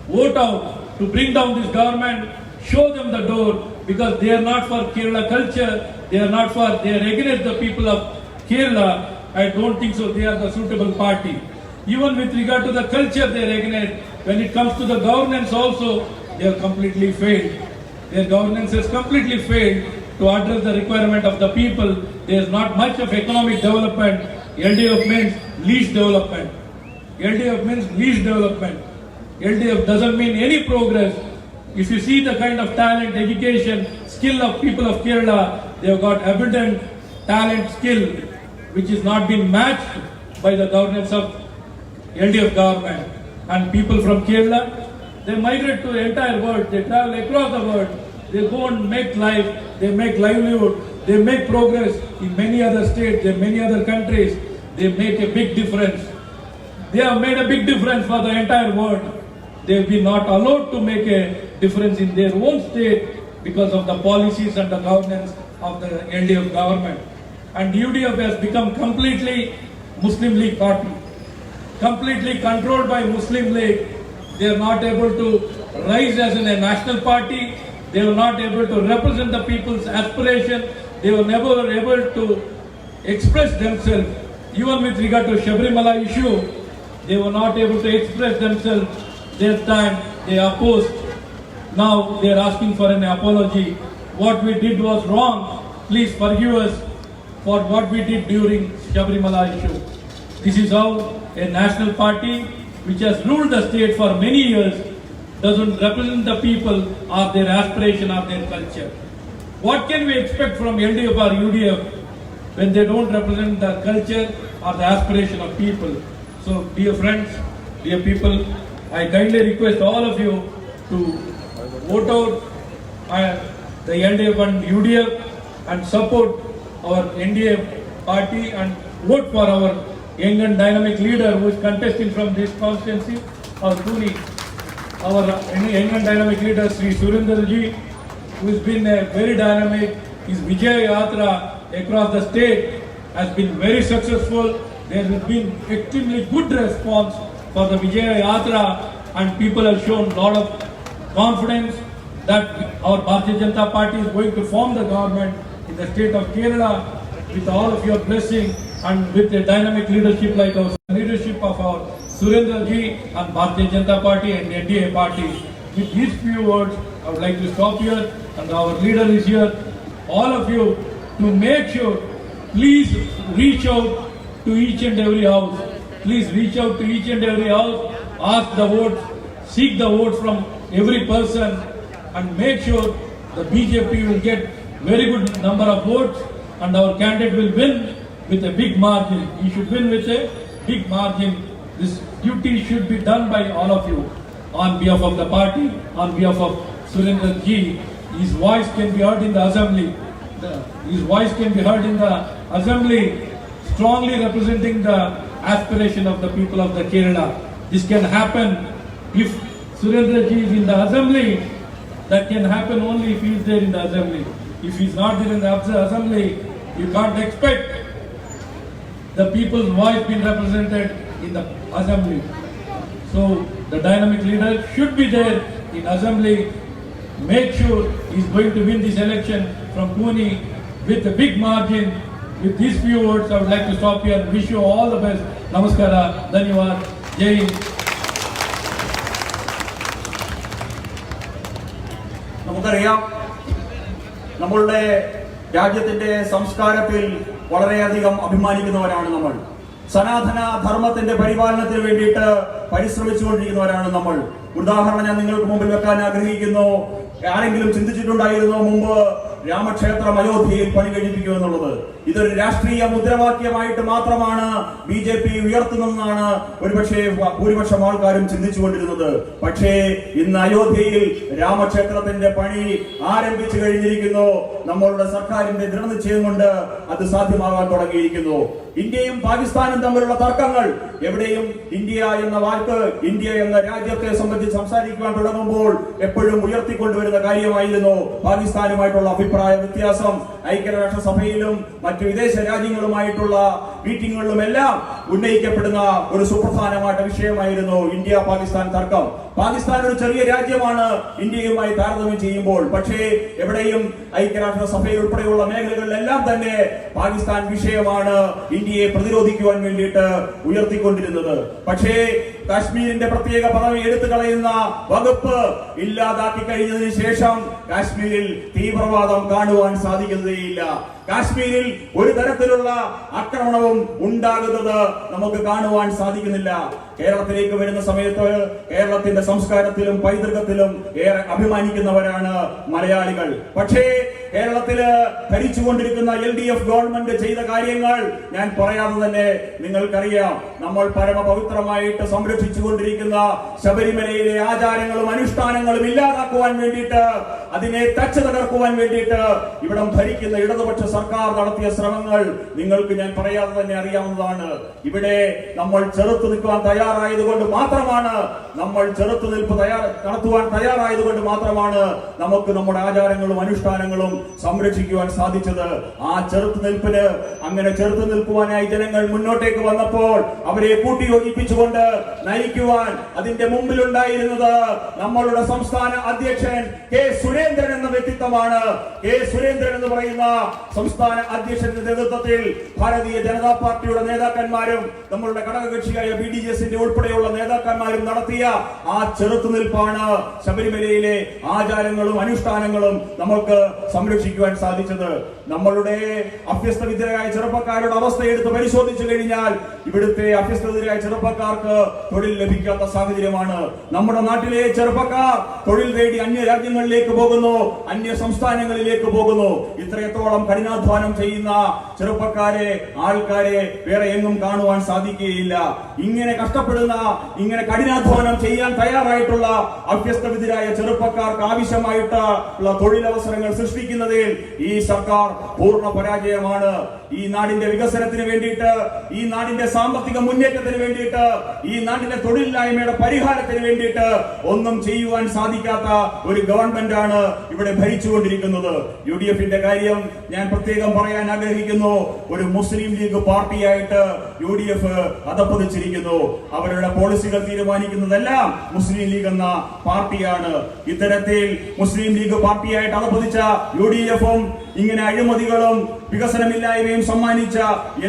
vote out, to bring down this government, show them the door, because they are not for Kerala culture, they are against the people of Kerala. I don't think so they are the suitable party. Even with regard to the culture they are against, when it comes to the governance also, they have completely failed. Their governance has completely failed to address the requirement of the people. There is not much of economic development. LDF means least development. LDF means least development. LDF doesn't mean any progress. If you see the kind of talent, education, skill of people of Kerala, they have got abundant talent, skill, which is not been matched by the governance of LDF government. And people from Kerala, they migrate to the entire world, they travel across the world, they go and make life, they make livelihood, they make progress in many other states, in many other countries, they make a big difference. They have made a big difference for the entire world. They have been not allowed to make a difference in their own state because of the policies and the governance of the LDF government. And UDF has become completely Muslim League party, completely controlled by Muslim League. They are not able to rise as a national party. They were not able to represent the people's aspiration. They were never able to express themselves. Even with regard to Sabrimala issue, they were not able to express themselves. Their time they opposed. Now they are asking for an apology. What we did was wrong. Please forgive us for what we did during Sabrimala issue. This is how a national party which has ruled the state for many years doesn't represent the people or their aspiration or their culture. What can we expect from LDF or UDF when they don't represent the culture or the aspiration of people? So dear friends, dear people, I kindly request all of you to vote out the LDF and UDF and support our NDA party and vote for our young and dynamic leader who is contesting from this constituency, our Pune, our young and dynamic leader Sri Surendra ji, who has been very dynamic. His Vijaya Yatra across the state has been very successful. There has been extremely good response for the Vijaya Yatra, and people have shown a lot of confidence that our Bharatiya Janata Party is going to form the government in the state of Kerala with all of your blessing and with a dynamic leadership like our leadership of our Surendra ji and Bharatiya Janata Party and NDA party. With these few words, I would like to stop here, and our leader is here. All of you to make sure, please reach out to each and every house. Please reach out to each and every house, ask the votes, seek the votes from every person, and make sure the BJP will get very good number of votes and our candidate will win with a big margin. He should win with a big margin. This duty should be done by all of you on behalf of the party, on behalf of Surendra ji. His voice can be heard in the assembly. His voice can be heard in the assembly, strongly representing the aspiration of the people of the Kerala. This can happen if Surendra ji is in the assembly. That can happen only if he is there in the assembly. If he is not there in the assembly, you can't expect the people's voice being represented in the assembly. So the dynamic leader should be there in assembly. Make sure he is going to win this election from Pune with a big margin. With these few words, I would like to stop here and wish you all the best. Namaskara, Dhanyavad, Jai Hind. നമുക്കറിയാം, നമ്മളുടെ രാജ്യത്തിന്റെ സംസ്കാരത്തിൽ വളരെയധികം അഭിമാനിക്കുന്നവരാണ് നമ്മൾ. സനാതന ധർമ്മത്തിന്റെ പരിപാലനത്തിന് വേണ്ടിയിട്ട് പരിശ്രമിച്ചുകൊണ്ടിരിക്കുന്നവരാണ് നമ്മൾ. ഉദാഹരണം ഞാൻ നിങ്ങൾക്ക് മുമ്പിൽ വെക്കാൻ ആഗ്രഹിക്കുന്നു. ആരെങ്കിലും ചിന്തിച്ചിട്ടുണ്ടായിരുന്നോ മുമ്പ് രാമക്ഷേത്രം അയോധ്യയിൽ പണി കഴിപ്പിക്കുമെന്നുള്ളത്? ഇതൊരു രാഷ്ട്രീയ മുദ്രാവാക്യമായിട്ട് മാത്രമാണ് BJP ഉയർത്തുന്നതെന്നാണ് ഒരുപക്ഷെ ഭൂരിപക്ഷം ആൾക്കാരും ചിന്തിച്ചുകൊണ്ടിരുന്നത്. പക്ഷേ ഇന്ന് അയോധ്യയിൽ രാമക്ഷേത്രത്തിന്റെ പണി ആരംഭിച്ചു കഴിഞ്ഞിരിക്കുന്നു. നമ്മളുടെ സർക്കാരിന്റെ ദൃഢനിശ്ചയം കൊണ്ട് അത് സാധ്യമാകാൻ തുടങ്ങിയിരിക്കുന്നു. ഇന്ത്യയും പാകിസ്ഥാനും തമ്മിലുള്ള തർക്കങ്ങൾ എവിടെയും ഇന്ത്യ എന്ന വാക്ക്, ഇന്ത്യ എന്ന രാജ്യത്തെ സംബന്ധിച്ച് സംസാരിക്കുവാൻ തുടങ്ങുമ്പോൾ എപ്പോഴും ഉയർത്തിക്കൊണ്ടുവരുന്ന കാര്യമായിരുന്നു പാകിസ്ഥാനുമായിട്ടുള്ള അഭിപ്രായ വ്യത്യാസം. ഐക്യരാഷ്ട്രസഭയിലും മറ്റു വിദേശ രാജ്യങ്ങളുമായിട്ടുള്ള മീറ്റിങ്ങുകളിലുമെല്ലാം ഉന്നയിക്കപ്പെടുന്ന ഒരു സുപ്രധാനമായ വിഷയമായിരുന്നു ഇന്ത്യ പാകിസ്ഥാൻ തർക്കം. പാകിസ്ഥാൻ ഒരു ചെറിയ രാജ്യമാണ് ഇന്ത്യയുമായി താരതമ്യം ചെയ്യുമ്പോൾ. പക്ഷേ എവിടെയും ഐക്യരാഷ്ട്രസഭയിൽ ഉൾപ്പെടെയുള്ള മേഖലകളിലെല്ലാം തന്നെ പാകിസ്ഥാൻ വിഷയമാണ് ഇന്ത്യയെ പ്രതിരോധിക്കുവാൻ വേണ്ടിയിട്ട് ഉയർത്തിക്കൊണ്ടിരുന്നത്. പക്ഷേ കാശ്മീരിന്റെ പ്രത്യേക പദവി എടുത്തു കളയുന്ന വകുപ്പ് ഇല്ലാതാക്കി കഴിഞ്ഞതിന് ശേഷം കാശ്മീരിൽ തീവ്രവാദം കാണുവാൻ സാധിക്കുന്നതേയില്ല. കാശ്മീരിൽ ഒരു തരത്തിലുള്ള ആക്രമണവും ഉണ്ടാകുന്നത് നമുക്ക് കാണുവാൻ സാധിക്കുന്നില്ല. കേരളത്തിലേക്ക് വരുന്ന സമയത്ത് കേരളത്തിന്റെ സംസ്കാരത്തിലും പൈതൃകത്തിലും ഏറെ അഭിമാനിക്കുന്നവരാണ് മലയാളികൾ. പക്ഷേ കേരളത്തില് ഭരിച്ചുകൊണ്ടിരിക്കുന്ന LDF ഗവൺമെന്റ് ചെയ്ത കാര്യങ്ങൾ ഞാൻ പറയാതെ തന്നെ നിങ്ങൾക്കറിയാം. നമ്മൾ പരമപവിത്രമായിട്ട് സംരക്ഷിച്ചുകൊണ്ടിരിക്കുന്ന ശബരിമലയിലെ ആചാരങ്ങളും അനുഷ്ഠാനങ്ങളും ഇല്ലാതാക്കുവാൻ വേണ്ടിയിട്ട്, അതിനെ തച്ചു തകർക്കുവാൻ വേണ്ടിയിട്ട് ഇവിടം ഭരിക്കുന്ന ഇടതുപക്ഷ സർക്കാർ നടത്തിയ ശ്രമങ്ങൾ നിങ്ങൾക്ക് ഞാൻ പറയാതെ തന്നെ അറിയാവുന്നതാണ്. ഇവിടെ നമ്മൾ ചെറുത്തു നിൽക്കുവാൻ തയ്യാറായതുകൊണ്ട് മാത്രമാണ്, നടത്തുവാൻ തയ്യാറായതുകൊണ്ട് മാത്രമാണ് നമുക്ക് നമ്മുടെ ആചാരങ്ങളും അനുഷ്ഠാനങ്ങളും സംരക്ഷിക്കുവാൻ സാധിച്ചത്. ആ ചെറുത്തുനിൽപ്പിന്, അങ്ങനെ ചെറുത്തു നിൽക്കുവാനായി ജനങ്ങൾ മുന്നോട്ടേക്ക് വന്നപ്പോൾ അവരെ കൂട്ടിയോജിപ്പിച്ചുകൊണ്ട് നയിക്കുവാൻ അതിന്റെ മുമ്പിലുണ്ടായിരുന്നത് നമ്മളുടെ സംസ്ഥാന അധ്യക്ഷൻ K. സുരേന്ദ്രൻ എന്ന വ്യക്തിത്വമാണ്. K. സുരേന്ദ്രൻ എന്ന് പറയുന്ന സംസ്ഥാന അധ്യക്ഷന്റെ നേതൃത്വത്തിൽ ഭാരതീയ ജനതാ പാർട്ടിയുടെ നേതാക്കന്മാരും നമ്മളുടെ ഘടകകക്ഷിയായ BDJS ഉൾപ്പെടെയുള്ള നേതാക്കന്മാരും നടത്തിയ ആ ചെറുത്തുനിൽപ്പാണ് ശബരിമലയിലെ ആചാരങ്ങളും അനുഷ്ഠാനങ്ങളും നമുക്ക് സംരക്ഷിക്കുവാൻ സാധിച്ചത്. നമ്മളുടെ അഭ്യസ്തവിദ്യരായ ചെറുപ്പക്കാരുടെ അവസ്ഥ എടുത്ത് പരിശോധിച്ചു കഴിഞ്ഞാൽ ഇവിടുത്തെ അഭ്യസ്തവിദ്യരായ ചെറുപ്പക്കാർക്ക് തൊഴിൽ ലഭിക്കാത്ത സാഹചര്യമാണ്. നമ്മുടെ നാട്ടിലെ ചെറുപ്പക്കാർ തൊഴിൽ തേടി അന്യ രാജ്യങ്ങളിലേക്ക് പോകുന്നു, അന്യ സംസ്ഥാനങ്ങളിലേക്ക് പോകുന്നു. ഇത്രയത്തോളം കഠിനാധ്വാനം ചെയ്യുന്ന ചെറുപ്പക്കാരെ, ആൾക്കാരെ വേറെ എങ്ങും കാണുവാൻ സാധിക്കുകയില്ല. ഇങ്ങനെ കഷ്ടപ്പെടുന്ന, ഇങ്ങനെ കഠിനാധ്വാനം ചെയ്യാൻ തയ്യാറായിട്ടുള്ള അഭ്യസ്തവിദ്യരായ ചെറുപ്പക്കാർക്ക് ആവശ്യമായിട്ടുള്ള തൊഴിലവസരങ്ങൾ സൃഷ്ടിക്കുന്നതിൽ ഈ സർക്കാർ പൂർണ്ണ പരാജയമാണ്. ഈ നാടിന്റെ വികസനത്തിന് വേണ്ടിയിട്ട്, ഈ നാടിന്റെ സാമ്പത്തിക മുന്നേറ്റത്തിന് വേണ്ടിയിട്ട്, ഈ നാടിന്റെ തൊഴിലില്ലായ്മയുടെ പരിഹാരത്തിന് വേണ്ടിയിട്ട് ഒന്നും ചെയ്യുവാൻ സാധിക്കാത്ത ഒരു ഗവൺമെന്റാണ് ഇവിടെ ഭരിച്ചുകൊണ്ടിരിക്കുന്നത്. UDFന്റെ കാര്യം ഞാൻ പ്രത്യേകം പറയാൻ ആഗ്രഹിക്കുന്നു. ഒരു മുസ്ലിം ലീഗ് പാർട്ടിയായിട്ട് UDF അധപ്പതിച്ചിരിക്കുന്നു. അവരുടെ പോളിസികൾ തീരുമാനിക്കുന്നതെല്ലാം മുസ്ലിം ലീഗ് എന്ന പാർട്ടിയാണ്. ഇത്തരത്തിൽ മുസ്ലിം ലീഗ് പാർട്ടിയായിട്ട് അധപ്പതിച്ച UDFും ഇങ്ങനെ അഴിമതികളും വികസനമില്ലായ്മയും സമ്മാനിച്ച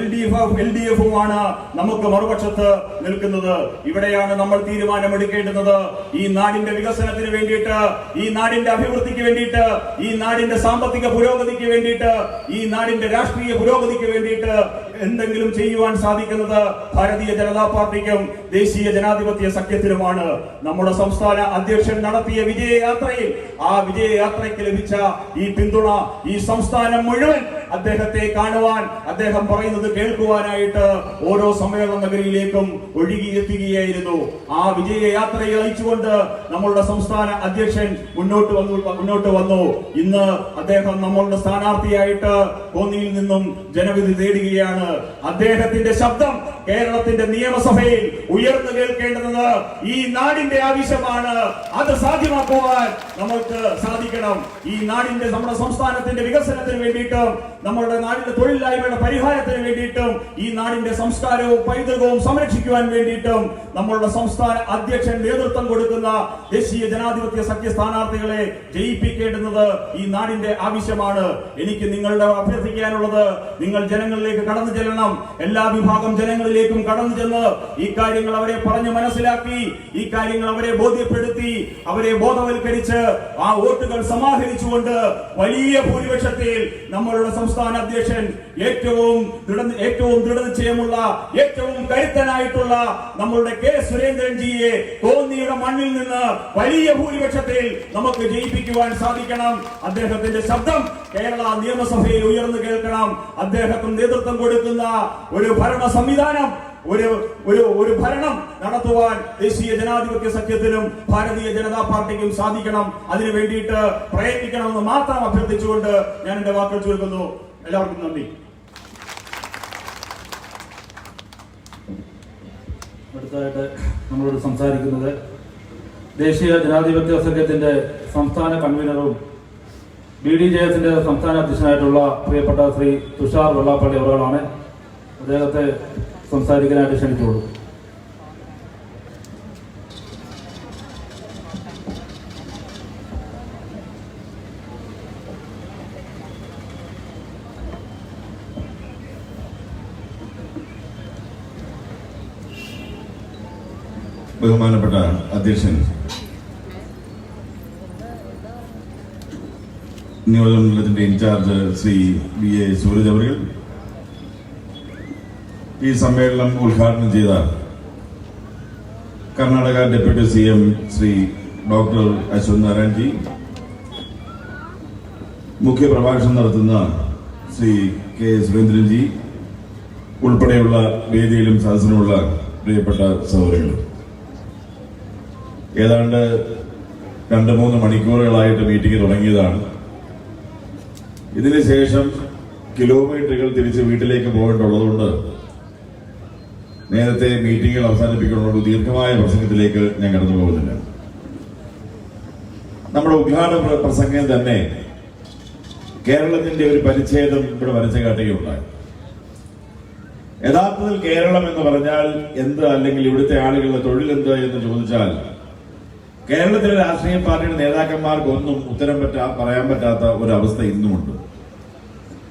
LDFുമാണ് നമുക്ക് മറുപക്ഷത്ത് നിൽക്കുന്നത്. ഇവിടെയാണ് നമ്മൾ തീരുമാനമെടുക്കേണ്ടുന്നത്. ഈ നാടിന്റെ വികസനത്തിന് വേണ്ടിയിട്ട്, ഈ നാടിന്റെ അഭിവൃദ്ധിക്ക് വേണ്ടിയിട്ട്, ഈ നാടിന്റെ സാമ്പത്തിക പുരോഗതിക്ക് വേണ്ടിയിട്ട്, ഈ നാടിന്റെ രാഷ്ട്രീയ പുരോഗതിക്ക് വേണ്ടിയിട്ട് എന്തെങ്കിലും ചെയ്യുവാൻ സാധിക്കുന്നത് ഭാരതീയ ജനതാ പാർട്ടിക്കും ദേശീയ ജനാധിപത്യ സഖ്യത്തിനുമാണ്. നമ്മുടെ സംസ്ഥാന അധ്യക്ഷൻ നടത്തിയ വിജയയാത്രയിൽ, ആ വിജയയാത്രയ്ക്ക് ലഭിച്ച ഈ പിന്തുണ, ഈ സംസ്ഥാനം മുഴുവൻ അദ്ദേഹത്തെ കാണുവാൻ, അദ്ദേഹം പറയുന്നത് കേൾക്കുവാനായിട്ട് ഓരോ സമ്മേളന നഗരിയിലേക്കും ഒഴുകിയെത്തുകയായിരുന്നു. ആ വിജയയാത്രയെ അയച്ചുകൊണ്ട് നമ്മളുടെ സംസ്ഥാന അധ്യക്ഷൻ മുന്നോട്ട് വന്നു. ഇന്ന് അദ്ദേഹം നമ്മളുടെ സ്ഥാനാർത്ഥിയായിട്ട് കോന്നിയിൽ നിന്നും ജനവിധി തേടുകയാണ്. അദ്ദേഹത്തിന്റെ ശബ്ദം കേരളത്തിന്റെ നിയമസഭയിൽ ഉയർന്നു കേൾക്കേണ്ടത് ഈ നാടിന്റെ ആവശ്യമാണ്. അത് സാധ്യമാക്കുവാൻ നമുക്ക് സാധിക്കണം. ഈ നാടിന്റെ, നമ്മുടെ സംസ്ഥാനത്തിന്റെ വികസനത്തിന് വേണ്ടിയിട്ടും നമ്മളുടെ നാടിന്റെ തൊഴിലില്ലായ്മയുടെ പരിഹാരത്തിന് വേണ്ടിയിട്ടും ഈ നാടിന്റെ സംസ്കാരവും പൈതൃകവും സംരക്ഷിക്കുവാൻ വേണ്ടിയിട്ടും നമ്മളുടെ സംസ്ഥാന അധ്യക്ഷൻ നേതൃത്വം കൊടുക്കുന്ന ദേശീയ ജനാധിപത്യ സഖ്യ സ്ഥാനാർത്ഥികളെ ജയിപ്പിക്കേണ്ടുന്നത് ഈ നാടിന്റെ ആവശ്യമാണ്. എനിക്ക് നിങ്ങളുടെ അഭ്യർത്ഥിക്കാനുള്ളത്, നിങ്ങൾ ജനങ്ങളിലേക്ക് കടന്നു ചെല്ലണം. എല്ലാ വിഭാഗം ജനങ്ങളിലേക്കും കടന്നു ചെന്ന് ഈ കാര്യങ്ങൾ അവരെ പറഞ്ഞു മനസ്സിലാക്കി, ഈ കാര്യങ്ങൾ അവരെ ബോധ്യപ്പെടുത്തി, അവരെ ബോധവൽക്കരിച്ച് ആ വോട്ടുകൾ സമാഹരിച്ചുകൊണ്ട് വലിയ ഭൂരിപക്ഷത്തിൽ നമ്മളുടെ സംസ്ഥാന അധ്യക്ഷൻ ഏറ്റവും ദൃഢനിശ്ചയമുള്ള, ഏറ്റവും കരുത്തനായിട്ടുള്ള നമ്മളുടെ കെ സുരേന്ദ്രൻജിയെ കോന്നിയുടെ മണ്ണിൽ നിന്ന് വലിയ ഭൂരിപക്ഷത്തിൽ നമുക്ക് ജയിപ്പിക്കുവാൻ സാധിക്കണം. അദ്ദേഹത്തിന്റെ ശബ്ദം കേരള നിയമസഭയിൽ ഉയർന്നു കേൾക്കണം. അദ്ദേഹത്തിന് നേതൃത്വം കൊടുക്കുന്ന ഒരു ഭരണ സംവിധാനം, ഒരു ഭരണം നടത്തുവാൻ ദേശീയ ജനാധിപത്യ സഖ്യത്തിനും ഭാരതീയ ജനതാ പാർട്ടിക്കും സാധിക്കണം. അതിനു വേണ്ടിയിട്ട് പ്രയത്നിക്കണമെന്ന് മാത്രം അഭ്യർത്ഥിച്ചുകൊണ്ട് ഞാൻ എന്റെ വാക്കുകൾ ചുരുക്കുന്നു. എല്ലാവർക്കും നന്ദി. അടുത്തതായിട്ട് നമ്മളോട് സംസാരിക്കുന്നത് ദേശീയ ജനാധിപത്യ സഖ്യത്തിന്റെ സംസ്ഥാന കൺവീനറും BDJS-ന്റെ സംസ്ഥാന അധ്യക്ഷനായിട്ടുള്ള പ്രിയപ്പെട്ട ശ്രീ തുഷാർ വെള്ളാപ്പള്ളി അവர்களാണ്. അദ്ദേഹത്തെ സംസാരിക്കാനായിട്ട് ക്ഷണിച്ചോളൂ. ബഹുമാനപ്പെട്ട അധ്യക്ഷൻ, നിയോജകമണ്ഡലത്തിന്റെ ഇൻചാർജ് ശ്രീ BA സൂരജ് അവർ, ഈ സമ്മേളനം ഉദ്ഘാടനം ചെയ്ത Karnataka deputy CM Shri doctor Ashwanth Narayanji, മുഖ്യപ്രഭാഷണം നടത്തുന്ന ശ്രീ കെ സുരേന്ദ്രൻജി ഉൾപ്പെടെയുള്ള വേദിയിലും സദസ്സിലുമുള്ള പ്രിയപ്പെട്ട സഹോദരങ്ങൾ, ഏതാണ്ട് 2-3 മണിക്കൂറുകളായിട്ട് മീറ്റിംഗ് തുടങ്ങിയതാണ്. ഇതിനുശേഷം കിലോമീറ്ററുകൾ തിരിച്ച് വീട്ടിലേക്ക് പോകേണ്ടതുള്ളതുകൊണ്ട് നേരത്തെ മീറ്റിംഗുകൾ അവസാനിപ്പിക്കുന്നതോട് ദീർഘമായ പ്രസംഗത്തിലേക്ക് ഞാൻ കടന്നു പോകുന്നില്ല. നമ്മുടെ ഉദ്ഘാടന പ്രസംഗം തന്നെ കേരളത്തിന്റെ ഒരു പരിച്ഛേദം ഇവിടെ വരച്ചു കാട്ടുകയുണ്ടായി. യഥാർത്ഥത്തിൽ കേരളം എന്ന് പറഞ്ഞാൽ എന്ത്, അല്ലെങ്കിൽ ഇവിടുത്തെ ആളുകളുടെ തൊഴിൽ എന്ത് എന്ന് ചോദിച്ചാൽ കേരളത്തിലെ രാഷ്ട്രീയ പാർട്ടിയുടെ നേതാക്കന്മാർക്കൊന്നും ഉത്തരം പറയാൻ പറ്റാത്ത ഒരു അവസ്ഥ ഇന്നുമുണ്ട്.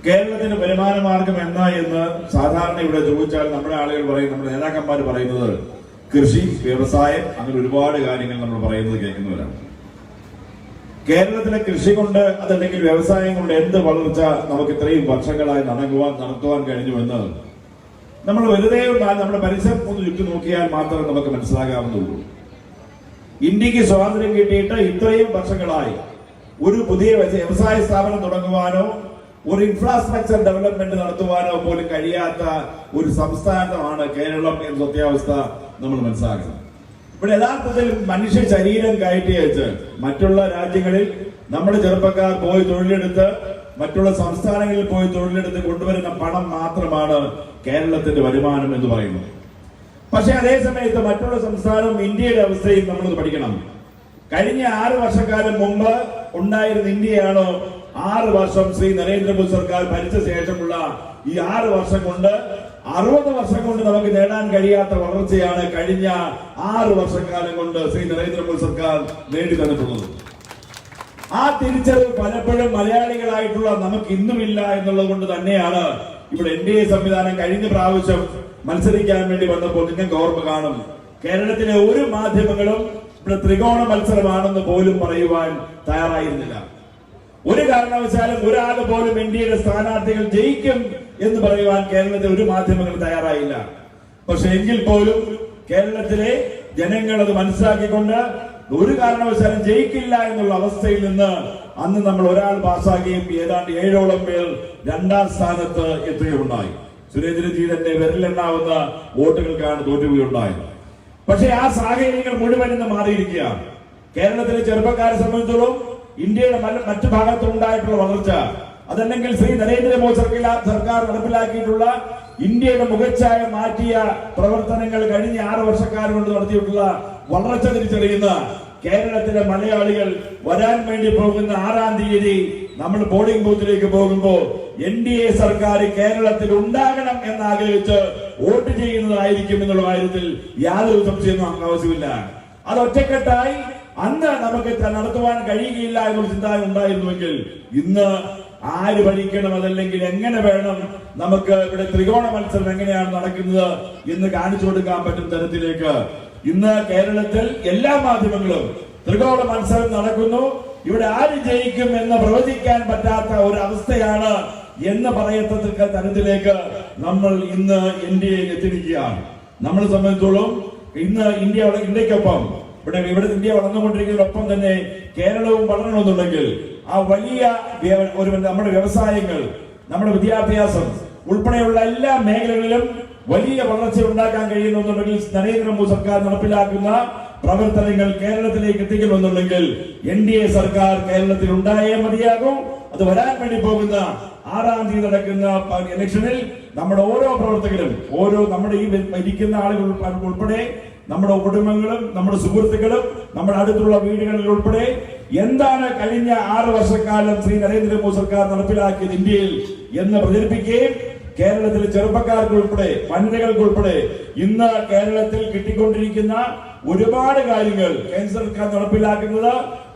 കേരളത്തിന്റെ വരുമാന മാർഗം എന്നാ എന്ന് സാധാരണ ഇവിടെ ചോദിച്ചാൽ നമ്മുടെ ആളുകൾ പറയും, നമ്മുടെ നേതാക്കന്മാർ പറയുന്നത് കൃഷി, വ്യവസായം, അങ്ങനെ ഒരുപാട് കാര്യങ്ങൾ നമ്മൾ പറയുന്നത് കേൾക്കുന്നവരാണ്. കേരളത്തിലെ കൃഷി കൊണ്ട്, അതല്ലെങ്കിൽ വ്യവസായം കൊണ്ട് എന്ത് വളർച്ച നമുക്ക് ഇത്രയും വർഷങ്ങളായി നടത്തുവാൻ കഴിഞ്ഞുവെന്ന് നമ്മൾ വെറുതെ നമ്മുടെ പരിസരം ഒന്ന് ചുറ്റി നോക്കിയാൽ മാത്രമേ നമുക്ക് മനസ്സിലാകാവുന്നുള്ളൂ. ഇന്ത്യക്ക് സ്വാതന്ത്ര്യം കിട്ടിയിട്ട് ഇത്രയും വർഷങ്ങളായി ഒരു പുതിയ വ്യവസായ സ്ഥാപനം തുടങ്ങുവാനോ ഒരു ഇൻഫ്രാസ്ട്രക്ചർ ഡെവലപ്മെന്റ് നടത്തുവാനോ പോലും കഴിയാത്ത ഒരു സംസ്ഥാനമാണ് കേരളം എന്ന സത്യാവസ്ഥ നമ്മൾ മനസ്സിലാക്കണം. ഇവിടെ യഥാർത്ഥത്തിൽ മനുഷ്യ ശരീരം കയറ്റി വെച്ച് മറ്റുള്ള രാജ്യങ്ങളിൽ നമ്മുടെ ചെറുപ്പക്കാർ പോയി തൊഴിലെടുത്ത്, മറ്റുള്ള സംസ്ഥാനങ്ങളിൽ പോയി തൊഴിലെടുത്ത് കൊണ്ടുവരുന്ന പണം മാത്രമാണ് കേരളത്തിന്റെ വരുമാനം എന്ന് പറയുന്നത്. പക്ഷെ അതേ സമയത്ത് മറ്റുള്ള സംസ്ഥാനവും ഇന്ത്യയുടെ അവസ്ഥയും നമ്മളത് പഠിക്കണം. കഴിഞ്ഞ 6 വർഷക്കാലം മുമ്പ് ഉണ്ടായിരുന്ന ഇന്ത്യയാണോ 6 വർഷം ശ്രീ നരേന്ദ്രമോദി സർക്കാർ ഭരിച്ച ശേഷമുള്ള ഈ 6 വർഷം കൊണ്ട് 60 വർഷം കൊണ്ട് നമുക്ക് നേടാൻ കഴിയാത്ത വളർച്ചയാണ് കഴിഞ്ഞ 6 വർഷക്കാലം കൊണ്ട് ശ്രീ നരേന്ദ്രമോദി സർക്കാർ നേടി തന്നിട്ടുള്ളത്. ആ തിരിച്ചറിവ് പലപ്പോഴും മലയാളികളായിട്ടുള്ള നമുക്ക് ഇന്നുമില്ല എന്നുള്ളത് കൊണ്ട് തന്നെയാണ് ഇവിടെ NDA സംവിധാനം കഴിഞ്ഞ പ്രാവശ്യം മത്സരിക്കാൻ വേണ്ടി വന്നപ്പോൾ നിങ്ങൾക്ക് ഓർമ്മ കാണും, കേരളത്തിലെ ഒരു മാധ്യമങ്ങളും ഇവിടെ ത്രികോണ മത്സരമാണെന്ന് പോലും പറയുവാൻ തയ്യാറായിരുന്നില്ല. ഒരു കാരണവശാലും ഒരാൾ പോലും NDAയുടെ സ്ഥാനാർത്ഥികൾ ജയിക്കും എന്ന് പറയുവാൻ കേരളത്തിലെ ഒരു മാധ്യമങ്ങളും തയ്യാറായില്ല. പക്ഷെ എങ്കിൽ പോലും കേരളത്തിലെ ജനങ്ങൾ അത് മനസ്സിലാക്കിക്കൊണ്ട് ഒരു കാരണവശാലും ജയിക്കില്ല എന്നുള്ള അവസ്ഥയിൽ നിന്ന് അന്ന് നമ്മൾ ഒരാൾ പാസ്സാകുകയും ഏതാണ്ട് 7ഓളം പേർ 2ാം സ്ഥാനത്ത് എത്തുകയുണ്ടായി. സുരേന്ദ്രജി തന്നെ വിരലെണ്ണാവുന്ന വോട്ടുകൾക്കാണ് തോറ്റുകയുണ്ടായത്. പക്ഷേ ആ സാഹചര്യങ്ങൾ മുഴുവൻ ഇന്ന് മാറിയിരിക്കുകയാണ്. കേരളത്തിലെ ചെറുപ്പക്കാരെ സംബന്ധിച്ചിടത്തോളം ഇന്ത്യയുടെ മറ്റു ഭാഗത്തുണ്ടായിട്ടുള്ള വളർച്ച, അതല്ലെങ്കിൽ ശ്രീ നരേന്ദ്രമോദി സർക്കാർ നടപ്പിലാക്കിയിട്ടുള്ള ഇന്ത്യയുടെ മുഖച്ഛായ മാറ്റിയ പ്രവർത്തനങ്ങൾ കഴിഞ്ഞ 6 വർഷക്കാലം കൊണ്ട് നടത്തിയിട്ടുള്ള വളർച്ച തിരിച്ചറിയുന്ന കേരളത്തിലെ മലയാളികൾ വരാൻ വേണ്ടി പോകുന്ന 6-ാം തീയതി നമ്മൾ പോളിംഗ് ബൂത്തിലേക്ക് പോകുമ്പോൾ NDA സർക്കാർ കേരളത്തിൽ ഉണ്ടാകണം എന്നാഗ്രഹിച്ച് വോട്ട് ചെയ്യുന്നതായിരിക്കും എന്നുള്ള കാര്യത്തിൽ യാതൊരു സംശയമൊന്നും ആവശ്യമില്ല. അത് ഒറ്റക്കെട്ടായി അന്ന് നമുക്ക് നടത്തുവാൻ കഴിയുകയില്ല എന്നുള്ള ചിന്ത ഉണ്ടായിരുന്നുവെങ്കിൽ ഇന്ന് ആര് ഭരിക്കണം, അതല്ലെങ്കിൽ എങ്ങനെ വേണം, നമുക്ക് ഇവിടെ ത്രികോണ മത്സരം എങ്ങനെയാണ് നടക്കുന്നത് എന്ന് കാണിച്ചു കൊടുക്കാൻ പറ്റും തരത്തിലേക്ക് ഇന്ന് കേരളത്തിൽ എല്ലാ മാധ്യമങ്ങളും ത്രികോണ മത്സരം നടക്കുന്നു. ഇവിടെ ആര് ജയിക്കും എന്ന് പ്രവചിക്കാൻ പറ്റാത്ത ഒരു അവസ്ഥയാണ് എന്ന് പറയത്തക്ക തരത്തിലേക്ക് നമ്മൾ ഇന്ന് ഇന്ത്യയിൽ എത്തിയിരിക്കുകയാണ്. നമ്മളെ സംബന്ധിച്ചോളം ഇന്ന് ഇന്ത്യക്കൊപ്പം ഇവിടെ ഇന്ത്യ വളർന്നുകൊണ്ടിരിക്കുന്നതിനൊപ്പം തന്നെ കേരളവും വളരണമെന്നുണ്ടെങ്കിൽ ആ വലിയ നമ്മുടെ വ്യവസായങ്ങൾ, നമ്മുടെ വിദ്യാഭ്യാസം ഉൾപ്പെടെയുള്ള എല്ലാ മേഖലകളിലും വലിയ വളർച്ച ഉണ്ടാക്കാൻ കഴിയുന്നുണ്ടെങ്കിൽ നരേന്ദ്രമോദി സർക്കാർ നടപ്പിലാക്കുന്ന പ്രവർത്തനങ്ങൾ കേരളത്തിലേക്ക് എത്തിക്കണമെന്നുണ്ടെങ്കിൽ NDA സർക്കാർ കേരളത്തിൽ ഉണ്ടായേ മതിയാകും. അത് വരാൻ വേണ്ടി പോകുന്ന 6-ാം തീയതി നടക്കുന്ന ഇലക്ഷനിൽ നമ്മുടെ ഓരോ പ്രവർത്തകരും, നമ്മുടെ ഈ ഇരിക്കുന്ന ആളുകൾ ഉൾപ്പെടെ നമ്മുടെ കുടുംബങ്ങളും നമ്മുടെ സുഹൃത്തുക്കളും നമ്മുടെ അടുത്തുള്ള വീടുകളിൽ ഉൾപ്പെടെ എന്താണ് കഴിഞ്ഞ 6 വർഷക്കാലം ശ്രീ നരേന്ദ്രമോദി സർക്കാർ നടപ്പിലാക്കിയത് ഇന്ത്യയിൽ എന്ന് പ്രചരിപ്പിക്കുകയും കേരളത്തിലെ ചെറുപ്പക്കാർക്ക് ഉൾപ്പെടെ വനിതകൾക്ക് ഉൾപ്പെടെ ഇന്ന് കേരളത്തിൽ കിട്ടിക്കൊണ്ടിരിക്കുന്ന ഒരുപാട് കാര്യങ്ങൾ കേന്ദ്ര സർക്കാർ നടപ്പിലാക്കുന്നത്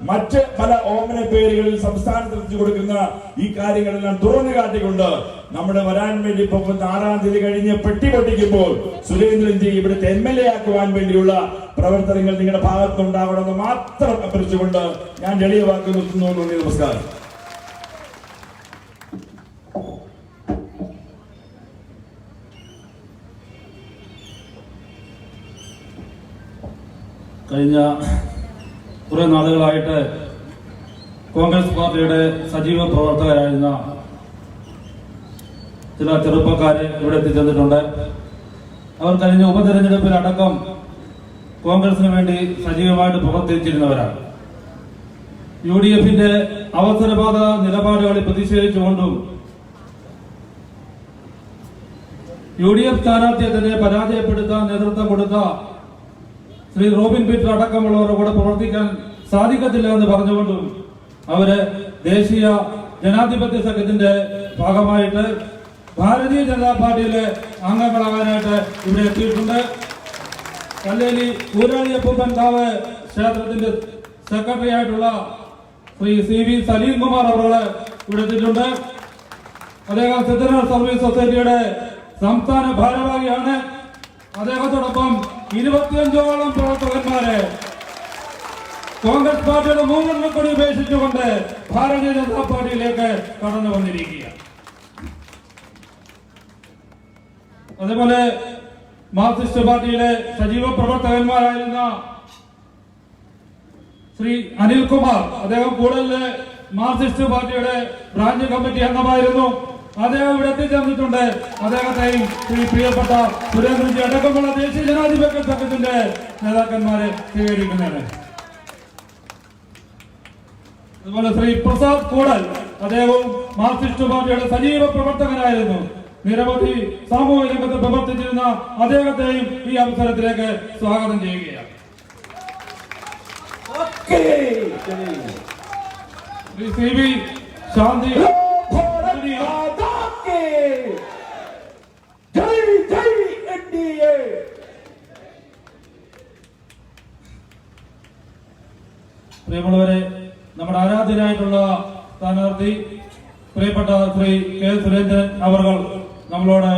മറ്റ് പല ഓമന പേരുകളിൽ സംസ്ഥാനത്ത് കൊടുക്കുന്ന ഈ കാര്യങ്ങളെല്ലാം തുറന്നു കാട്ടിക്കൊണ്ട് നമ്മുടെ വരാൻ വേണ്ടി പോകുന്ന 6-ാം തീയതി കഴിഞ്ഞ് പെട്ടി പൊട്ടിക്കുമ്പോൾ സുരേന്ദ്രൻജി ഇവിടുത്തെ MLA ആക്കുവാൻ വേണ്ടിയുള്ള പ്രവർത്തനങ്ങൾ നിങ്ങളുടെ ഭാഗത്തുണ്ടാവണമെന്ന് മാത്രം അഭ്യർത്ഥിച്ചുകൊണ്ട് ഞാൻ എളിയ വാക്ക് നിർത്തുന്നു. നമസ്കാരം. കഴിഞ്ഞ കുറെ നാളുകളായിട്ട് കോൺഗ്രസ് പാർട്ടിയുടെ സജീവ പ്രവർത്തകരായിരുന്ന ചില ചെറുപ്പക്കാരെ ഇവിടെ എത്തിച്ചേർന്നിട്ടുണ്ട്. അവർ കഴിഞ്ഞ ഉപതെരഞ്ഞെടുപ്പിലടക്കം കോൺഗ്രസിന് വേണ്ടി സജീവമായിട്ട് പ്രവർത്തിച്ചിരുന്നവരാണ്. UDFന്റെ അവസരവാദ നിലപാടുകളിൽ പ്രതിഷേധിച്ചുകൊണ്ടും UDF സ്ഥാനാർത്ഥിയെ തന്നെ പരാജയപ്പെടുത്താൻ നേതൃത്വം കൊടുത്ത ശ്രീ റോബിൻ പീറ്റർ അടക്കമുള്ളവരുടെ കൂടെ പ്രവർത്തിക്കാൻ സാധിക്കത്തില്ല എന്ന് പറഞ്ഞുകൊണ്ടും അവര് ദേശീയ ജനാധിപത്യ സഖ്യത്തിന്റെ ഭാഗമായിട്ട് ഭാരതീയ ജനതാ പാർട്ടിയിലെ അംഗങ്ങളാകാനായിട്ട് ഇവിടെ എത്തിയിട്ടുണ്ട്. കല്ലേലി ഊരാളിയപ്പൂപ്പൻകാവ് ക്ഷേത്രത്തിന്റെ സെക്രട്ടറി ആയിട്ടുള്ള ശ്രീ CV സലീം കുമാർ അവർ ഇവിടെ എത്തിയിട്ടുണ്ട്. അദ്ദേഹം സിദ്ധനാഥ് സർവീസ് സൊസൈറ്റിയുടെ സംസ്ഥാന ഭാരവാഹിയാണ്. അദ്ദേഹത്തോടൊപ്പം 25ഓളം പ്രവർത്തകന്മാരെ കോൺഗ്രസ് പാർട്ടിയുടെ മൂന്നെണ്ണക്കൊടി ഉപേക്ഷിച്ചുകൊണ്ട് ഭാരതീയ ജനതാ പാർട്ടിയിലേക്ക് കടന്നു വന്നിരിക്കുകയാണ്. അതേപോലെ മാർക്സിസ്റ്റ് പാർട്ടിയിലെ സജീവ പ്രവർത്തകന്മാരായിരുന്ന ശ്രീ അനിൽകുമാർ, അദ്ദേഹം കൂടുതൽ മാർക്സിസ്റ്റ് പാർട്ടിയുടെ ബ്രാഞ്ച് കമ്മിറ്റി അംഗമായിരുന്നു. അദ്ദേഹം ഇവിടെ എത്തിച്ചേർന്നിട്ടുണ്ട്. അദ്ദേഹത്തെയും ശ്രീ പ്രിയപ്പെട്ട സുരേന്ദ്രൻജി അടക്കമുള്ള ദേശീയ ജനാധിപത്യ സഖ്യത്തിന്റെ നേതാക്കന്മാരെ സ്വീകരിക്കുന്നതാണ്. അതുപോലെ ശ്രീ പ്രസാദ് കൂടൽ, അദ്ദേഹവും മാർക്സിസ്റ്റ് പാർട്ടിയുടെ സജീവ പ്രവർത്തകനായിരുന്നു. നിരവധി സാമൂഹിക രംഗത്ത് പ്രവർത്തിച്ചിരുന്ന അദ്ദേഹത്തെയും ഈ അവസരത്തിലേക്ക് സ്വാഗതം ചെയ്യുകയാണ്. ശ്രീ CV ശാന്തി പ്രിയമുള്ളവരെ, നമ്മുടെ ആരാധ്യനായിട്ടുള്ള സ്ഥാനാർത്ഥി പ്രിയപ്പെട്ട ശ്രീ K. സുരേന്ദ്രൻ അവർ നമ്മളോട്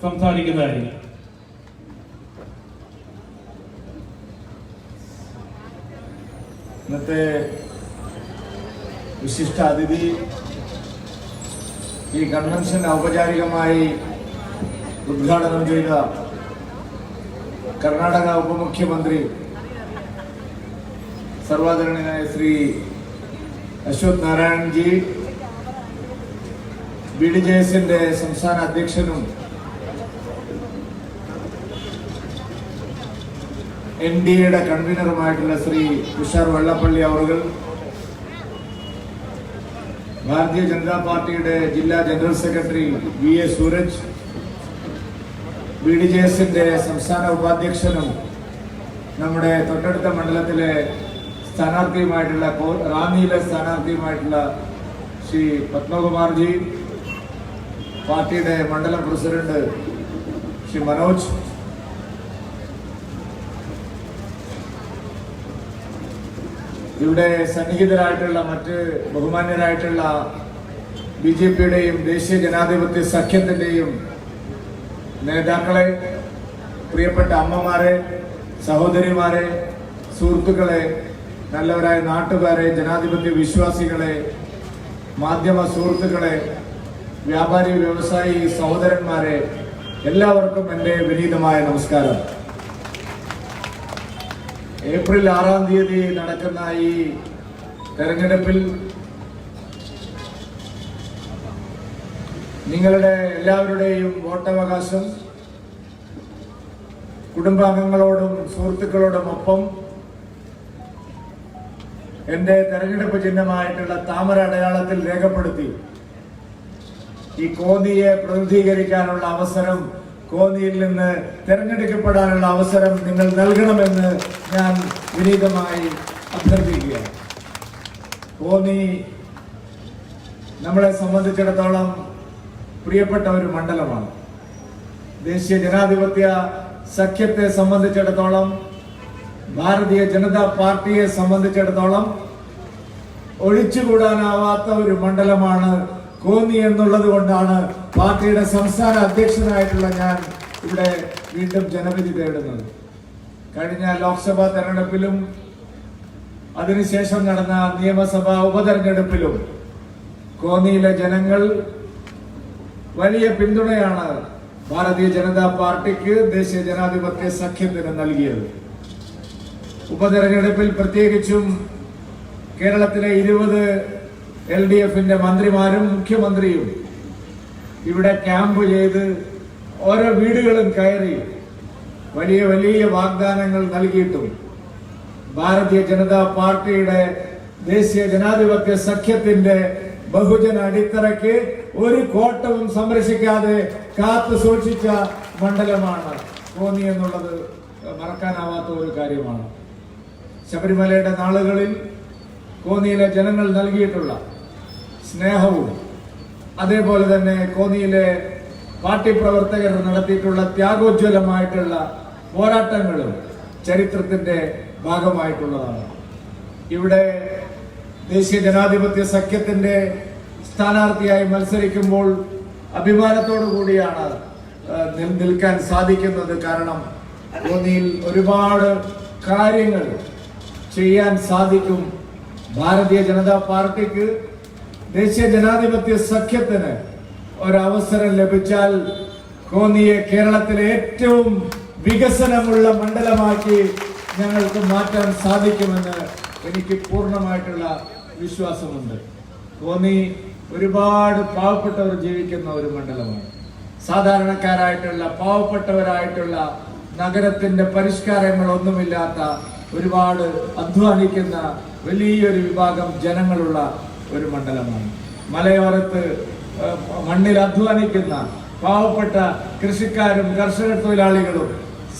സംസാരിക്കുന്നതായിരിക്കും. ഇന്നത്തെ വിശിഷ്ട അതിഥി ഈ കൺവെൻഷൻ ഔപചാരികമായി ഉദ്ഘാടനം ചെയ്ത കർണാടക ഉപമുഖ്യമന്ത്രി സർവാദരണീയനായ ശ്രീ അശ്വത് നാരായൺജി, BDJSന്റെ സംസ്ഥാന അധ്യക്ഷനും NDAയുടെ കൺവീനറുമായിട്ടുള്ള ശ്രീ തുഷാർ വെള്ളപ്പള്ളി അവർ, ഭാരതീയ ജനതാ പാർട്ടിയുടെ ജില്ലാ ജനറൽ സെക്രട്ടറി VA സൂരജ്, BDJSന്റെ സംസ്ഥാന ഉപാധ്യക്ഷനും നമ്മുടെ തൊട്ടടുത്ത മണ്ഡലത്തിലെ സ്ഥാനാർത്ഥിയുമായിട്ടുള്ള റാന്നിയിലെ സ്ഥാനാർത്ഥിയുമായിട്ടുള്ള ശ്രീ പത്മകുമാർജി, പാർട്ടിയുടെ മണ്ഡലം പ്രസിഡന്റ് ശ്രീ മനോജ്, ഇവിടെ സന്നിഹിതരായിട്ടുള്ള മറ്റ് ബഹുമാന്യരായിട്ടുള്ള BJPയുടെയും ദേശീയ ജനാധിപത്യ സഖ്യത്തിന്റെയും നേതാക്കളെ, പ്രിയപ്പെട്ട അമ്മമാരെ, സഹോദരിമാരെ, സുഹൃത്തുക്കളെ, നല്ലവരായ നാട്ടുകാരെ, ജനാധിപത്യ വിശ്വാസികളെ, മാധ്യമ സുഹൃത്തുക്കളെ, വ്യാപാരി വ്യവസായി സഹോദരന്മാരെ, എല്ലാവർക്കും എൻ്റെ വിനീതമായ നമസ്കാരം. ഏപ്രിൽ 6-ാം തീയതി നടക്കുന്ന ഈ തെരഞ്ഞെടുപ്പിൽ നിങ്ങളുടെ എല്ലാവരുടെയും വോട്ടവകാശം കുടുംബാംഗങ്ങളോടും സുഹൃത്തുക്കളോടും ഒപ്പം എന്റെ തെരഞ്ഞെടുപ്പ് ചിഹ്നമായിട്ടുള്ള താമര അടയാളത്തിൽ രേഖപ്പെടുത്തി ഈ കോന്നിയെ പ്രതിനിധീകരിക്കാനുള്ള അവസരം, കോന്നിയിൽ നിന്ന് തെരഞ്ഞെടുക്കപ്പെടാനുള്ള അവസരം നിങ്ങൾ നൽകണമെന്ന് ഞാൻ വിനീതമായി അഭ്യർത്ഥിക്കുകയാണ്. കോന്നി നമ്മളെ സംബന്ധിച്ചിടത്തോളം പ്രിയപ്പെട്ട ഒരു മണ്ഡലമാണ്. ദേശീയ ജനാധിപത്യ സഖ്യത്തെ സംബന്ധിച്ചിടത്തോളം, ഭാരതീയ ജനതാ പാർട്ടിയെ സംബന്ധിച്ചിടത്തോളം ഒഴിച്ചുകൂടാനാവാത്ത ഒരു മണ്ഡലമാണ് കോന്നി എന്നുള്ളത് കൊണ്ടാണ് പാർട്ടിയുടെ സംസ്ഥാന അധ്യക്ഷനായിട്ടുള്ള ഞാൻ ഇവിടെ വീണ്ടും ജനവിധി തേടുന്നത്. കഴിഞ്ഞ ലോക്സഭാ തെരഞ്ഞെടുപ്പിലും അതിനുശേഷം നടന്ന നിയമസഭാ ഉപതെരഞ്ഞെടുപ്പിലും കോന്നിയിലെ ജനങ്ങൾ വലിയ പിന്തുണയാണ് ഭാരതീയ ജനതാ പാർട്ടിക്ക്, ദേശീയ ജനാധിപത്യ സഖ്യത്തിന് നൽകിയത്. ഉപതെരഞ്ഞെടുപ്പിൽ പ്രത്യേകിച്ചും കേരളത്തിലെ 20 LDFന്റെ മന്ത്രിമാരും മുഖ്യമന്ത്രിയും ഇവിടെ ക്യാമ്പ് ചെയ്ത് ഓരോ വീടുകളും കയറി വലിയ വലിയ വാഗ്ദാനങ്ങൾ നൽകിയിട്ടും ഭാരതീയ ജനതാ പാർട്ടിയുടെ ദേശീയ ജനാധിപത്യ സഖ്യത്തിന്റെ ബഹുജന അടിത്തറയ്ക്ക് ഒരു കോട്ടവും സംരക്ഷിക്കാതെ കാത്തു സൂക്ഷിച്ച മണ്ഡലമാണ് കോന്നി എന്നുള്ളത് മറക്കാനാവാത്ത ഒരു കാര്യമാണ്. ശബരിമലയുടെ നാളുകളിൽ കോന്നിയിലെ ജനങ്ങൾ നൽകിയിട്ടുള്ള സ്നേഹവും അതേപോലെ തന്നെ കോന്നിയിലെ പാർട്ടി പ്രവർത്തകർ നടത്തിയിട്ടുള്ള ത്യാഗോജ്വലമായിട്ടുള്ള പോരാട്ടങ്ങളും ചരിത്രത്തിന്റെ ഭാഗമായിട്ടുള്ളതാണ്. ഇവിടെ ദേശീയ ജനാധിപത്യ സഖ്യത്തിന്റെ സ്ഥാനാർത്ഥിയായി മത്സരിക്കുമ്പോൾ അഭിമാനത്തോടു കൂടിയാണ് നിൽക്കാൻ സാധിക്കുന്നത്. കാരണം കോന്നിയിൽ ഒരുപാട് കാര്യങ്ങൾ ചെയ്യാൻ സാധിക്കും. ഭാരതീയ ജനതാ പാർട്ടിക്ക്, ദേശീയ ജനാധിപത്യ സഖ്യത്തിന് ഒരവസരം ലഭിച്ചാൽ കോന്നിയെ കേരളത്തിലെ ഏറ്റവും വികസനമുള്ള മണ്ഡലമാക്കി ഞങ്ങൾക്ക് മാറ്റാൻ സാധിക്കുമെന്ന് എനിക്ക് പൂർണ്ണമായിട്ടുള്ള വിശ്വാസമുണ്ട്. കോന്നി ഒരുപാട് പാവപ്പെട്ടവർ ജീവിക്കുന്ന ഒരു മണ്ഡലമാണ്. സാധാരണക്കാരായിട്ടുള്ള പാവപ്പെട്ടവരായിട്ടുള്ള നഗരത്തിന്റെ പരിഷ്കാരങ്ങളൊന്നുമില്ലാത്ത ഒരുപാട് അധ്വാനിക്കുന്ന വലിയൊരു വിഭാഗം ജനങ്ങളുള്ള ഒരു മണ്ഡലമാണ്. മലയോരത്ത് മണ്ണിൽ അധ്വാനിക്കുന്ന പാവപ്പെട്ട കൃഷിക്കാരും കർഷക തൊഴിലാളികളും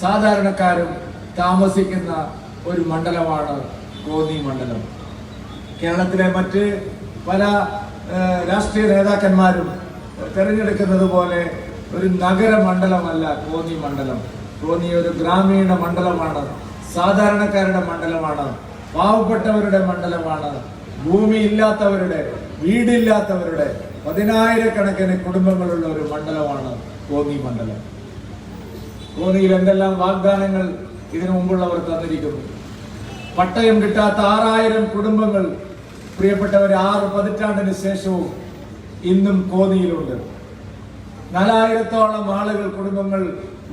സാധാരണക്കാരും താമസിക്കുന്ന ഒരു മണ്ഡലമാണ് കോന്നി മണ്ഡലം. കേരളത്തിലെ മറ്റ് പല രാഷ്ട്രീയ നേതാക്കന്മാരും തെരഞ്ഞെടുക്കുന്നത് പോലെ ഒരു നഗര മണ്ഡലമല്ല കോന്നി മണ്ഡലം. കോന്നി ഒരു ഗ്രാമീണ മണ്ഡലമാണ്, സാധാരണക്കാരുടെ മണ്ഡലമാണ്, പാവപ്പെട്ടവരുടെ മണ്ഡലമാണ്, ഭൂമി ഇല്ലാത്തവരുടെ, വീടില്ലാത്തവരുടെ 10,000-കണക്കിന് കുടുംബങ്ങളുള്ള ഒരു മണ്ഡലമാണ് കോന്നി മണ്ഡലം. കോന്നിയിൽ എന്തെല്ലാം വാഗ്ദാനങ്ങൾ ഇതിനു മുമ്പുള്ളവർ തന്നിരിക്കുന്നു. പട്ടയം കിട്ടാത്ത 6,000 കുടുംബങ്ങൾ, പ്രിയപ്പെട്ടവർ, 6 പതിറ്റാണ്ടിന് ശേഷവും ഇന്നും കോന്നിയിലുണ്ട്. 4,000-ഓളം ആളുകൾ, കുടുംബങ്ങൾ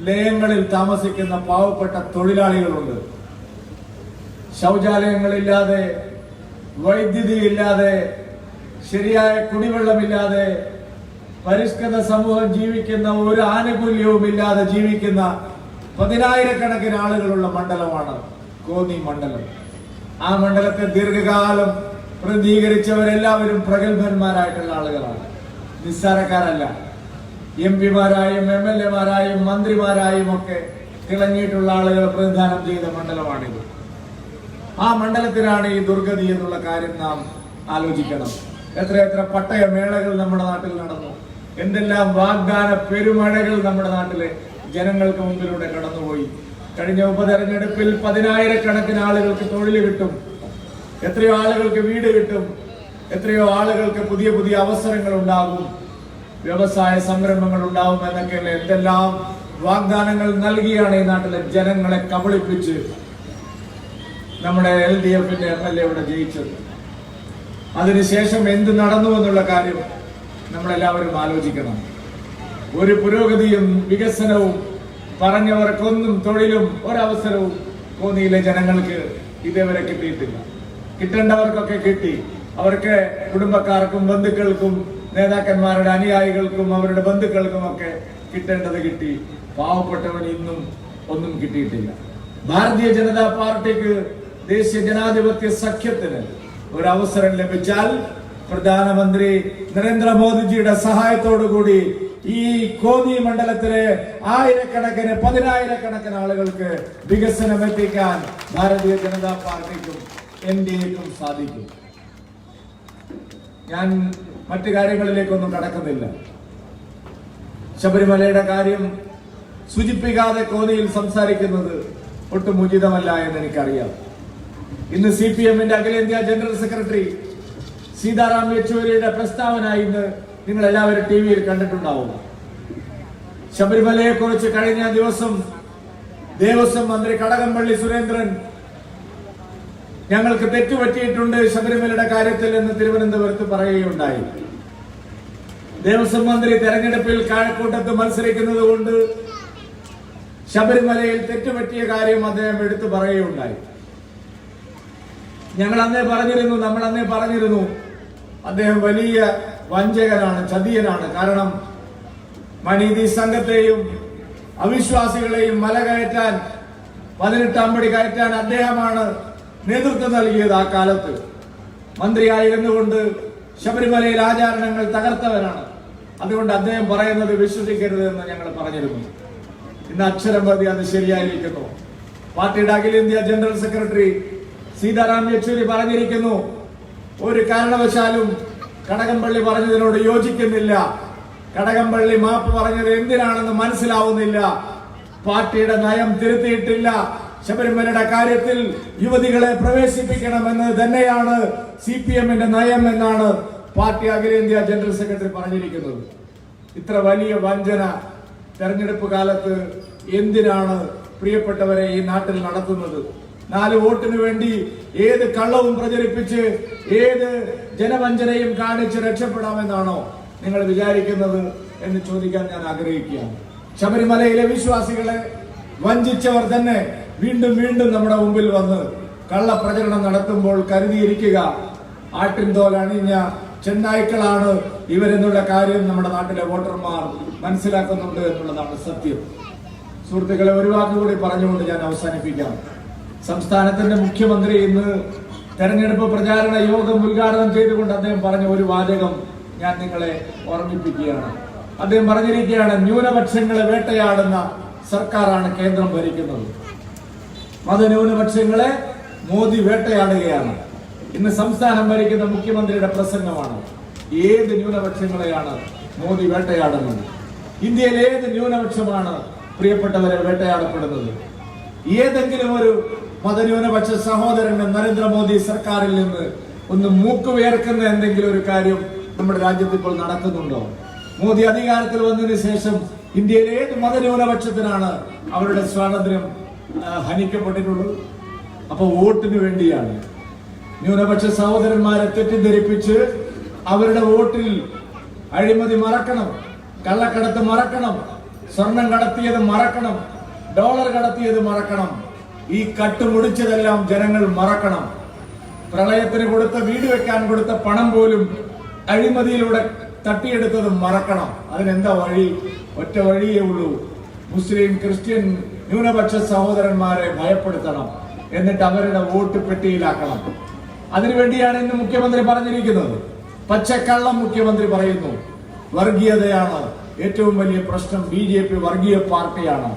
ലയങ്ങളിൽ താമസിക്കുന്ന പാവപ്പെട്ട തൊഴിലാളികളുണ്ട്. ശൗചാലയങ്ങളില്ലാതെ, വൈദ്യുതി ഇല്ലാതെ, ശരിയായ കുടിവെള്ളമില്ലാതെ, പരിഷ്കൃത സമൂഹം ജീവിക്കുന്ന ഒരു ആനുകൂല്യവും ഇല്ലാതെ ജീവിക്കുന്ന 10,000-കണക്കിന് ആളുകളുള്ള മണ്ഡലമാണ് കോന്നി മണ്ഡലം. ആ മണ്ഡലത്തെ ദീർഘകാലം പ്രതിനിധീകരിച്ചവരെല്ലാവരും പ്രഗത്ഭന്മാരായിട്ടുള്ള ആളുകളാണ്, നിസ്സാരക്കാരല്ല. MP-മാരായും MLA-മാരായും മന്ത്രിമാരായും ഒക്കെ തിളങ്ങിയിട്ടുള്ള ആളുകൾ പ്രതിനിധാനം ചെയ്ത മണ്ഡലമാണിത്. ആ മണ്ഡലത്തിനാണ് ഈ ദുർഗതി എന്നുള്ള കാര്യം നാം ആലോചിക്കണം. എത്രയെത്ര പട്ടയമേളകൾ നമ്മുടെ നാട്ടിൽ നടന്നു. എന്തെല്ലാം വാഗ്ദാന പെരുമഴകൾ നമ്മുടെ നാട്ടിലെ ജനങ്ങൾക്ക് മുമ്പിലൂടെ കടന്നുപോയി. കഴിഞ്ഞ ഉപതെരഞ്ഞെടുപ്പിൽ 10,000-കണക്കിന് ആളുകൾക്ക് തൊഴിൽ കിട്ടും, എത്രയോ ആളുകൾക്ക് വീട് കിട്ടും, എത്രയോ ആളുകൾക്ക് പുതിയ പുതിയ അവസരങ്ങൾ ഉണ്ടാകും, വ്യവസായ സംരംഭങ്ങൾ ഉണ്ടാവും എന്നൊക്കെയുള്ള എന്തെല്ലാം വാഗ്ദാനങ്ങൾ നൽകിയാണ് ഈ നാട്ടിലെ ജനങ്ങളെ കബളിപ്പിച്ച് നമ്മുടെ LDF-ന്റെ MLA ഇവിടെ ജയിച്ചത്. അതിനുശേഷം എന്ത് നടന്നു എന്നുള്ള കാര്യം നമ്മളെല്ലാവരും ആലോചിക്കണം. ഒരു പുരോഗതിയും വികസനവും പറഞ്ഞവർക്കൊന്നും തൊഴിലും ഒരവസരവും കോന്നിയിലെ ജനങ്ങൾക്ക് ഇതേവരെ കിട്ടിയിട്ടില്ല. കിട്ടേണ്ടവർക്കൊക്കെ കിട്ടി. അവർക്ക് കുടുംബക്കാർക്കും ബന്ധുക്കൾക്കും നേതാക്കന്മാരുടെ അനുയായികൾക്കും അവരുടെ ബന്ധുക്കൾക്കും ഒക്കെ കിട്ടേണ്ടത് കിട്ടി. പാവപ്പെട്ടവൻ ഇന്നും ഒന്നും കിട്ടിയിട്ടില്ല. ഭാരതീയ ജനതാ പാർട്ടിക്ക്, ദേശീയ ജനാധിപത്യ സഖ്യത്തിന് ഒരവസരം ലഭിച്ചാൽ പ്രധാനമന്ത്രി നരേന്ദ്രമോദിജിയുടെ സഹായത്തോടുകൂടി ഈ കോന്നി മണ്ഡലത്തിലെ ആയിരക്കണക്കിന് 10,000-കണക്കിന് ആളുകൾക്ക് വികസനം എത്തിക്കാൻ ഭാരതീയ ജനതാ പാർട്ടിക്കും NDAക്കും സാധിക്കും. ഞാൻ മറ്റു കാര്യങ്ങളിലേക്കൊന്നും കടക്കുന്നില്ല. ശബരിമലയുടെ കാര്യം സൂചിപ്പിക്കാതെ കോന്നിയിൽ സംസാരിക്കുന്നത് ഒട്ടും ഉചിതമല്ല എന്ന് എനിക്കറിയാം. ഇന്ന് CPM-ന്റെ അഖിലേന്ത്യാ ജനറൽ സെക്രട്ടറി സീതാറാം യെച്ചൂരിയുടെ പ്രസ്താവന ഇന്ന് നിങ്ങൾ എല്ലാവരും TV-യിൽ കണ്ടിട്ടുണ്ടാവും. ശബരിമലയെ കുറിച്ച് കഴിഞ്ഞ ദിവസം ദേവസ്വം മന്ത്രി കടകംപള്ളി സുരേന്ദ്രൻ ഞങ്ങൾക്ക് തെറ്റുപറ്റിയിട്ടുണ്ട് ശബരിമലയുടെ കാര്യത്തിൽ എന്ന് തിരുവനന്തപുരത്ത് പറയുകയുണ്ടായി. ദേവസ്വം മന്ത്രി തെരഞ്ഞെടുപ്പിൽ കഴക്കൂട്ടത്ത് മത്സരിക്കുന്നത് കൊണ്ട് ശബരിമലയിൽ തെറ്റുപറ്റിയ കാര്യം അദ്ദേഹം എടുത്തു പറയുകയുണ്ടായി. നമ്മൾ അന്നേ പറഞ്ഞിരുന്നു അദ്ദേഹം വലിയ വഞ്ചകനാണ്, ചതിയനാണ്. കാരണം മനീതി സംഘത്തെയും അവിശ്വാസികളെയും മല കയറ്റാൻ, 18-ാം പടി കയറ്റാൻ അദ്ദേഹമാണ് നേതൃത്വം നൽകിയത്. ആ കാലത്ത് മന്ത്രിയായിരുന്നുകൊണ്ട് ശബരിമലയിൽ ആചാരണങ്ങൾ തകർത്തവരാണ്. അതുകൊണ്ട് അദ്ദേഹം പറയുന്നത് വിശ്വസിക്കരുത് എന്ന് ഞങ്ങൾ പറഞ്ഞിരുന്നു. ഇന്ന് അക്ഷരം പ്രതി അത് ശരിയായിരിക്കുന്നു. പാർട്ടിയുടെ അഖിലേന്ത്യാ ജനറൽ സെക്രട്ടറി സീതാറാം യെച്ചൂരി പറഞ്ഞിരിക്കുന്നു, ഒരു കാരണവശാലും കടകംപള്ളി പറഞ്ഞതിനോട് യോജിക്കുന്നില്ല. കടകംപള്ളി മാപ്പ് പറഞ്ഞത് എന്തിനാണെന്ന് മനസ്സിലാവുന്നില്ല. പാർട്ടിയുടെ നയം തിരുത്തിയിട്ടില്ല. ശബരിമലയുടെ കാര്യത്തിൽ യുവതികളെ പ്രവേശിപ്പിക്കണമെന്ന് തന്നെയാണ് CPM-ന്റെ നയം എന്നാണ് പാർട്ടി അഖിലേന്ത്യാ ജനറൽ സെക്രട്ടറി പറഞ്ഞിരിക്കുന്നത്. ഇത്ര വലിയ വഞ്ചന തെരഞ്ഞെടുപ്പ് കാലത്ത് എന്തിനാണ് പ്രിയപ്പെട്ടവരെ ഈ നാട്ടിൽ നടത്തുന്നത്? 4 വോട്ടിന് വേണ്ടി ഏത് കള്ളവും പ്രചരിപ്പിച്ച് ഏത് ജനവഞ്ചനയും കാണിച്ച് രക്ഷപ്പെടാമെന്നാണോ നിങ്ങൾ വിചാരിക്കുന്നത് എന്ന് ചോദിക്കാൻ ഞാൻ ആഗ്രഹിക്കുകയാണ്. ശബരിമലയിലെ വിശ്വാസികളെ വഞ്ചിച്ചവർ തന്നെ വീണ്ടും വീണ്ടും നമ്മുടെ മുമ്പിൽ വന്ന് കള്ളപ്രചരണം നടത്തുമ്പോൾ കരുതിയിരിക്കുക. ആട്ടിൻതോൽ അണിഞ്ഞ ചെന്നായ്ക്കളാണ് ഇവരെന്നുള്ള കാര്യം നമ്മുടെ നാട്ടിലെ വോട്ടർമാർ മനസ്സിലാക്കുന്നുണ്ട് എന്നുള്ളതാണ് സത്യം. സുഹൃത്തുക്കളെ, ഒരു വാക്കുകൂടി പറഞ്ഞുകൊണ്ട് ഞാൻ അവസാനിപ്പിക്കാം. സംസ്ഥാനത്തിന്റെ മുഖ്യമന്ത്രി ഇന്ന് തെരഞ്ഞെടുപ്പ് പ്രചാരണ യോഗം ഉദ്ഘാടനം ചെയ്തുകൊണ്ട് അദ്ദേഹം പറഞ്ഞ ഒരു വാചകം ഞാൻ നിങ്ങളെ ഓർമ്മിപ്പിക്കുകയാണ്. അദ്ദേഹം പറഞ്ഞിരിക്കുകയാണ്, ന്യൂനപക്ഷങ്ങളെ വേട്ടയാടുന്ന സർക്കാരാണ് കേന്ദ്രം ഭരിക്കുന്നത്. മതന്യൂനപക്ഷങ്ങളെ മോദി വേട്ടയാടുകയാണ്. ഇന്ന് സംസ്ഥാനം ഭരിക്കുന്ന മുഖ്യമന്ത്രിയുടെ പ്രസംഗമാണ്. ഏത് ന്യൂനപക്ഷങ്ങളെയാണ് മോദി വേട്ടയാടുന്നത്? ഇന്ത്യയിൽ ഏത് ന്യൂനപക്ഷമാണ് പ്രിയപ്പെട്ടവരെ വേട്ടയാടപ്പെടുന്നത്? ഏതെങ്കിലും ഒരു മതന്യൂനപക്ഷ സഹോദരന് നരേന്ദ്രമോദി സർക്കാരിൽ നിന്ന് ഒന്ന് മൂക്കുവേർക്കുന്ന എന്തെങ്കിലും ഒരു കാര്യം നമ്മുടെ രാജ്യത്ത് ഇപ്പോൾ നടക്കുന്നുണ്ടോ? മോദി അധികാരത്തിൽ വന്നതിന് ശേഷം ഇന്ത്യയിലെ ഏത് മതന്യൂനപക്ഷത്തിനാണ് അവരുടെ സ്വാതന്ത്ര്യം ഹനിക്കപ്പെട്ടിട്ടുള്ളത്? അപ്പൊ വോട്ടിന് വേണ്ടിയാണ്. ന്യൂനപക്ഷ സഹോദരന്മാരെ തെറ്റിദ്ധരിപ്പിച്ച് അവരുടെ വോട്ടിൽ അഴിമതി മറക്കണം, കള്ളക്കടത്ത് മറക്കണം, സ്വർണം കടത്തിയത് മറക്കണം, ഡോളർ കടത്തിയത് മറക്കണം, ഈ കട്ടുമുടിച്ചതെല്ലാം ജനങ്ങൾ മറക്കണം. പ്രളയത്തിന് കൊടുത്ത വീട് വെക്കാൻ കൊടുത്ത പണം പോലും അഴിമതിയിലൂടെ തട്ടിയെടുത്തത് മറക്കണം. അതിനെന്താ വഴി? ഒറ്റ വഴിയേ ഉള്ളൂ. മുസ്ലിം, ക്രിസ്ത്യൻ, ന്യൂനപക്ഷ സഹോദരന്മാരെ ഭയപ്പെടുത്തണം, എന്നിട്ട് അവരുടെ വോട്ട് പെട്ടിയിലാക്കണം. അതിനുവേണ്ടിയാണ് ഇന്ന് മുഖ്യമന്ത്രി പറഞ്ഞിരിക്കുന്നത്. പച്ചക്കള്ളം മുഖ്യമന്ത്രി പറയുന്നു. വർഗീയതയാണ് ഏറ്റവും വലിയ പ്രശ്നം. BJP വർഗീയ പാർട്ടിയാണ്.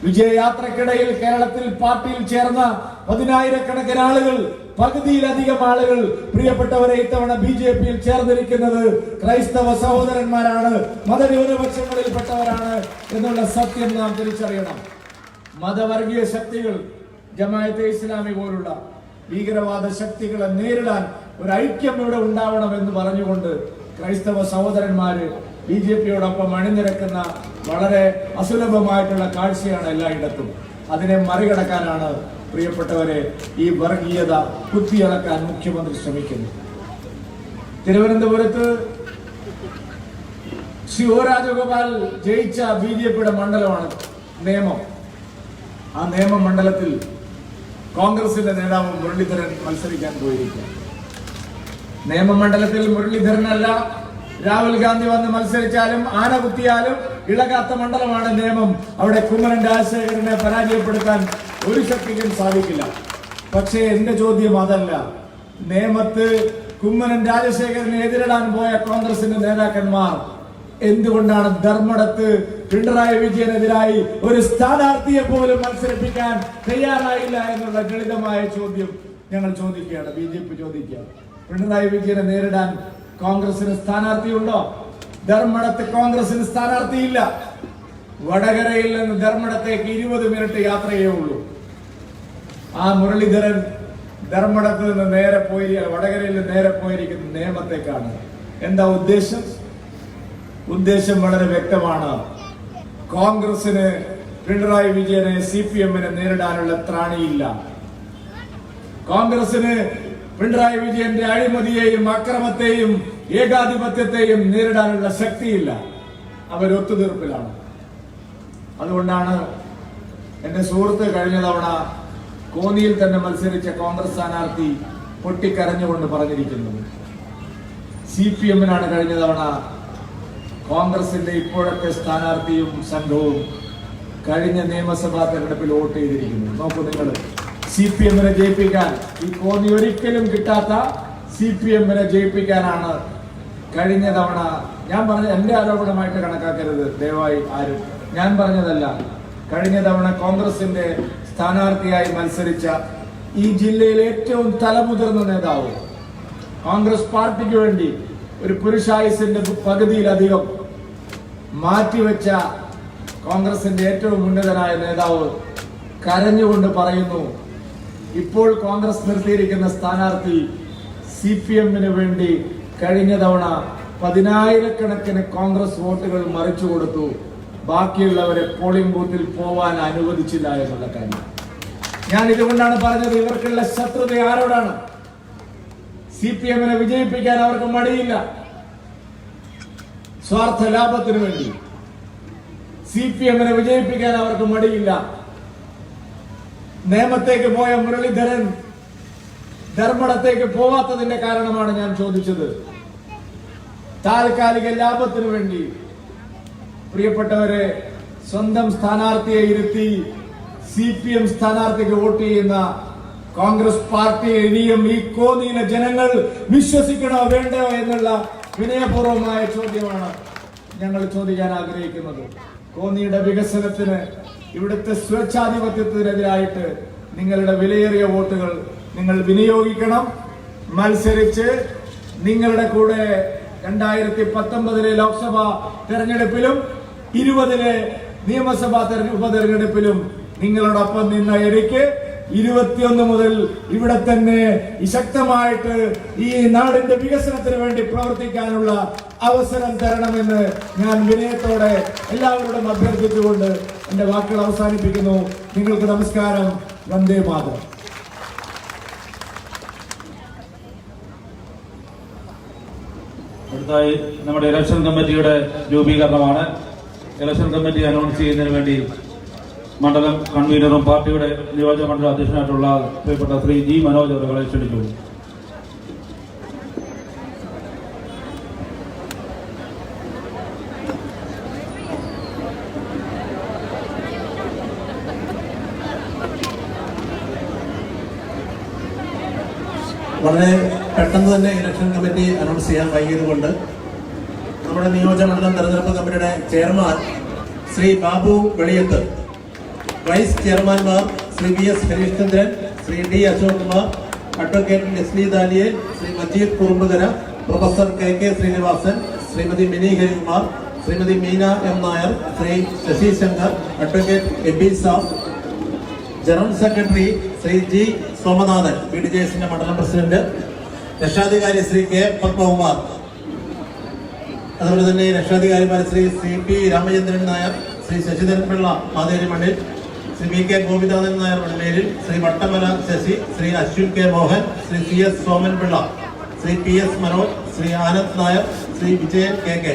വിജയയാത്രക്കിടയിൽ കേരളത്തിൽ പാർട്ടിയിൽ ചേർന്ന 10,000-കണക്കിന് ആളുകൾ പകുതിയിലധികം ആളുകൾ പ്രിയപ്പെട്ടവരെ ഇത്തവണ BJP-യിൽ ചേർന്നിരിക്കുന്നത് ക്രൈസ്തവ സഹോദരന്മാരാണ്, മതന്യൂനപക്ഷങ്ങളിൽപ്പെട്ടവരാണ് എന്നുള്ള സത്യം നാം തിരിച്ചറിയണം. മതവർഗീയ ശക്തികൾ, ജമാഅത്തെ ഇസ്ലാമി പോലുള്ള ഭീകരവാദ ശക്തികളെ നേരിടാൻ ഒരു ഐക്യം ഇവിടെ ഉണ്ടാവണമെന്ന് പറഞ്ഞുകൊണ്ട് ക്രൈസ്തവ സഹോദരന്മാര് BJP-യോടൊപ്പം അണിനിരക്കുന്ന വളരെ അസുലഭമായിട്ടുള്ള കാഴ്ചയാണ് എല്ലായിടത്തും. അതിനെ മറികടക്കാനാണ് പ്രിയപ്പെട്ടവരെ ഈ വർഗീയത കുത്തിയിളക്കാൻ മുഖ്യമന്ത്രി ശ്രമിക്കുന്നത്. തിരുവനന്തപുരത്ത് ശിവരാജഗോപാൽ ജയിച്ച BJP-യുടെ മണ്ഡലമാണ് നേമം. ആ നേമം മണ്ഡലത്തിൽ കോൺഗ്രസിന്റെ നേതാവ് മുരളീധരൻ മത്സരിക്കാൻ പോയിരിക്കുക. നേമം മണ്ഡലത്തിൽ മുരളീധരനല്ല, രാഹുൽ ഗാന്ധി വന്ന് മത്സരിച്ചാലും ആന കുത്തിയാലും ഇളകാത്ത മണ്ഡലമാണ് നേമം. അവിടെ കുമ്മനം രാജശേഖരനെ പരാജയപ്പെടുത്താൻ ഒരു ശക്തിക്കും സാധിക്കില്ല. പക്ഷേ എന്റെ ചോദ്യം അതല്ല. നേമത്ത് കുമ്മനം രാജശേഖരനെ എതിരിടാൻ പോയ കോൺഗ്രസിന്റെ നേതാക്കന്മാർ എന്തുകൊണ്ടാണ് ധർമ്മടത്ത് പിണറായി വിജയനെതിരായി ഒരു സ്ഥാനാർത്ഥിയെ പോലും മത്സരിപ്പിക്കാൻ തയ്യാറായില്ല എന്നുള്ള ലളിതമായ ചോദ്യം ഞങ്ങൾ ചോദിക്കുകയാണ്, BJP ചോദിക്കുകയാണ്. പിണറായി വിജയനെ നേരിടാൻ കോൺഗ്രസിന് സ്ഥാനാർത്ഥിയുണ്ടോ? ധർമ്മടത്ത് കോൺഗ്രസിന് സ്ഥാനാർത്ഥിയില്ല. വടകരയിൽ നിന്ന് ധർമ്മടത്തേക്ക് 20 മിനിറ്റ് യാത്രയേ ഉള്ളൂ. ആ മുരളീധരൻ ധർമ്മടത്ത് നിന്ന് നേരെ പോയി വടകരയിൽ നിന്ന് നേരെ പോയിരിക്കുന്നത് നേമത്തേക്കാണ്. എന്താ ഉദ്ദേശം? ഉദ്ദേശം വളരെ വ്യക്തമാണ്. കോൺഗ്രസിന് പിണറായി വിജയനെ CPM-നെ നേരിടാനുള്ള ത്രാണിയില്ല. കോൺഗ്രസിന് പിണറായി വിജയന്റെ അഴിമതിയെയും അക്രമത്തെയും ഏകാധിപത്യത്തെയും നേരിടാനുള്ള ശക്തിയില്ല. അവർ ഒത്തുതീർപ്പിലാണ്. അതുകൊണ്ടാണ് എന്റെ സുഹൃത്ത് കഴിഞ്ഞ തവണ കോന്നിയിൽ തന്നെ മത്സരിച്ച കോൺഗ്രസ് സ്ഥാനാർത്ഥി പൊട്ടിക്കരഞ്ഞുകൊണ്ട് പറഞ്ഞിരിക്കുന്നത്, CPM-നാണ് കഴിഞ്ഞ തവണ കോൺഗ്രസിന്റെ ഇപ്പോഴത്തെ സ്ഥാനാർത്ഥിയും സംഘവും കഴിഞ്ഞ നിയമസഭാ തെരഞ്ഞെടുപ്പിൽ വോട്ട് ചെയ്തിരിക്കുന്നു. നോക്കൂ നിങ്ങൾ, CPM-നെ ജയിപ്പിക്കാൻ ഈ കോന്നി ഒരിക്കലും കിട്ടാത്ത CPM-നെ ജയിപ്പിക്കാനാണ് കഴിഞ്ഞ തവണ, ഞാൻ പറഞ്ഞ എന്റെ ആരോപണമായിട്ട് കണക്കാക്കരുത് ദയവായി ആരും, ഞാൻ പറഞ്ഞതല്ല. കഴിഞ്ഞ തവണ കോൺഗ്രസിന്റെ സ്ഥാനാർത്ഥിയായി മത്സരിച്ച ഈ ജില്ലയിലെ ഏറ്റവും തലമുതിർന്ന നേതാവ്, കോൺഗ്രസ് പാർട്ടിക്ക് വേണ്ടി ഒരു പുരുഷായുസിന്റെ പകുതിയിലധികം മാറ്റിവെച്ച കോൺഗ്രസിന്റെ ഏറ്റവും ഉന്നതനായ നേതാവ് കരഞ്ഞുകൊണ്ട് പറയുന്നു, ഇപ്പോൾ കോൺഗ്രസ് നിർത്തിയിരിക്കുന്ന സ്ഥാനാർത്ഥി CPM-ന് വേണ്ടി കഴിഞ്ഞ തവണ 10,000-കണക്കിന് കോൺഗ്രസ് വോട്ടുകൾ മറിച്ചു കൊടുത്തു, ബാക്കിയുള്ളവരെ പോളിംഗ് ബൂത്തിൽ പോവാൻ അനുവദിച്ചില്ല എന്നുള്ള കാര്യം. ഞാൻ ഇതുകൊണ്ടാണ് പറഞ്ഞത്, ഇവർക്കുള്ള ശത്രുത ആരോടാണ്? CPM-നെ വിജയിപ്പിക്കാൻ അവർക്ക് മടിയില്ല. സ്വാർത്ഥ ലാഭത്തിന് വേണ്ടി CPM-നെ വിജയിപ്പിക്കാൻ അവർക്ക് മടിയില്ല. നേമത്തേക്ക് പോയ മുരളീധരൻ ധർമ്മടത്തേക്ക് പോവാത്തതിന്റെ കാരണമാണ് ഞാൻ ചോദിച്ചത്. താൽക്കാലിക ലാഭത്തിന് വേണ്ടി പ്രിയപ്പെട്ടവരെ സ്വന്തം സ്ഥാനാർത്ഥിയെ ഇരുത്തി CPM സ്ഥാനാർത്ഥിക്ക് വോട്ട് ചെയ്യുന്ന കോൺഗ്രസ് പാർട്ടിയെ ഇനിയും ഈ കോന്നിയിലെ ജനങ്ങൾ വിശ്വസിക്കണോ വേണ്ടോ എന്നുള്ള വിനയപൂർവമായ ചോദ്യമാണ് ഞങ്ങൾ ചോദിക്കാൻ ആഗ്രഹിക്കുന്നത്. കോന്നിയുടെ വികസനത്തിന്, ഇവിടുത്തെ സ്വേച്ഛാധിപത്യത്തിനെതിരായിട്ട് നിങ്ങളുടെ വിലയേറിയ വോട്ടുകൾ നിങ്ങൾ വിനിയോഗിക്കണം. മത്സരിച്ച് നിങ്ങളുടെ കൂടെ 2019 ലോക്സഭാ തെരഞ്ഞെടുപ്പിലും 20 നിയമസഭാ ഉപതെരഞ്ഞെടുപ്പിലും നിങ്ങളോടൊപ്പം നിന്ന എനിക്ക് 21 മുതൽ ഇവിടെ തന്നെ ശക്തമായിട്ട് ഈ നാടിന്റെ വികസനത്തിന് വേണ്ടി പ്രവർത്തിക്കാനുള്ള അവസരം തരണമെന്ന് ഞാൻ വിനയത്തോടെ എല്ലാവരോടും അഭ്യർത്ഥിച്ചുകൊണ്ട് എന്റെ വാക്കുകൾ അവസാനിപ്പിക്കുന്നു. നിങ്ങൾക്ക് നമസ്കാരം. വന്ദേ മാതരം. അടുത്തായി നമ്മുടെ ഇലക്ഷൻ കമ്മിറ്റിയുടെ രൂപീകരണമാണ്. ഇലക്ഷൻ കമ്മിറ്റി അനൗൺസ് ചെയ്യുന്നതിന് വേണ്ടി മണ്ഡലം കൺവീനറും പാർട്ടിയുടെ നിയോജക മണ്ഡല അധ്യക്ഷനായിട്ടുള്ള പ്രിയപ്പെട്ട ശ്രീ G. മനോജ് അവരെ ക്ഷണിച്ചു. വളരെ പെട്ടെന്ന് തന്നെ ഇലക്ഷൻ കമ്മിറ്റി അനൗൺസ് ചെയ്യാൻ വൈകിയതുകൊണ്ട് നമ്മുടെ നിയോജകമണ്ഡലം തെരഞ്ഞെടുപ്പ് കമ്മിറ്റിയുടെ ചെയർമാൻ ശ്രീ ബാബു വെളിയത്ത്, വൈസ് ചെയർമാൻമാർ Shri VS Harishchandran, Shri D. Ashok Kumar, advocate Leslie Daniel, Shri Majeed Kurumbukara, professor KK Srinivasan, Shrimati Mini Harikumar, Shrimati Meena M. Nair, Shri Sasi Shankar, advocate Eby Sab, general secretary Shri G. Somanathan, BDJSന്റെ മണ്ഡലം പ്രസിഡന്റ്, രക്ഷാധികാരി ശ്രീ K. പത്മകുമാർ, അതുപോലെ തന്നെ രക്ഷാധികാരിമാർ ശ്രീ CP രാമചന്ദ്രൻ നായർ, ശ്രീ ശശിധരൻ പിള്ള മാതേരി മണ്ണിൽ, Shri VK Gopinathan Nair മണ്ണേരിൽ, Shri Vattamala Sasi, Shri Ashwin K. Mohan, Shri CS Soman Pillai, Shri PS Manoj, Shri Anand Nair, Shri Vijayan KK.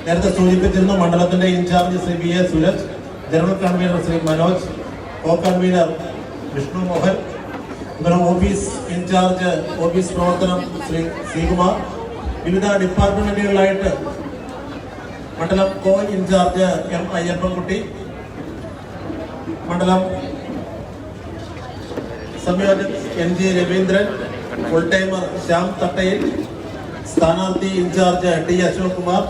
നേരത്തെ സൂചിപ്പിച്ചിരുന്നു മണ്ഡലത്തിന്റെ incharge Shri BA Suraj, general convener Shri Manoj, co convener Vishnu Mohan, office incharge office പ്രവർത്തനം ശ്രീ ശ്രീകുമാർ, വിവിധ ഡിപ്പാർട്ട്മെന്റുകളായിട്ട് മണ്ഡലം കോ ഇൻചാർജ് M. അയ്യപ്പൻകുട്ടി, മണ്ഡലം സംയോജക് NG Raveendran, full timer Shyam Thattayil, സ്ഥാനാർത്ഥി in charge D. Ashok Kumar,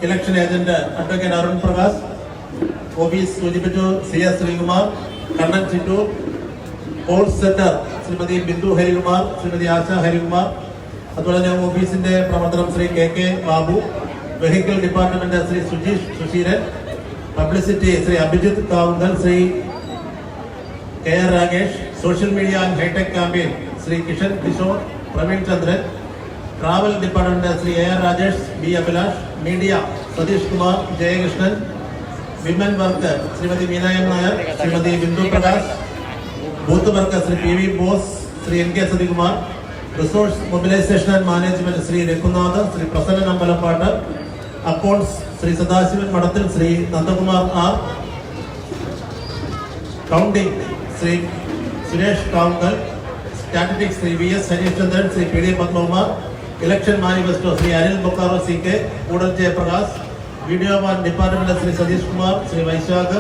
election agent advocate Arun Prakash, office സൂചിപ്പിച്ചു CS Sreekumar, Kannan Chittoor, call centre Shrimati Bindu Harikumar, Shrimati Asha Harikumar, അതുപോലെ തന്നെ ഓഫീസിന്റെ പ്രവർത്തനം Shri KK Babu, vehicle department Shri Sujeesh Susheelan, publicity Shri Abhijith Kavungal, Shri KR Rakesh, social media and hi-tech campaign Shri Kishan Kishore, Praveen Chandran, travel department Shri AR Rajesh, B. Abhilash, media Satheesh Kumar, Jayakrishnan, women work Shrimati Meena M. Nair, Shrimati Bindu Prakash, booth work Shri PV Bose, Shri NK Sathikumar, resource mobilisation and management Shri Raghunath, Shri Prasannan Ambalappattu, accounts Shri Sadasivan Madathil, Shri Nandakumar R, counting Shri Suresh Kavungal, statistics Shri VS Harishchandran, Shri PD Padmakumar, election manifesto Shri Anil Bokaro CK, Koodal Jayaprakash, video van department Shri Satheesh Kumar, Shri Vaishakh,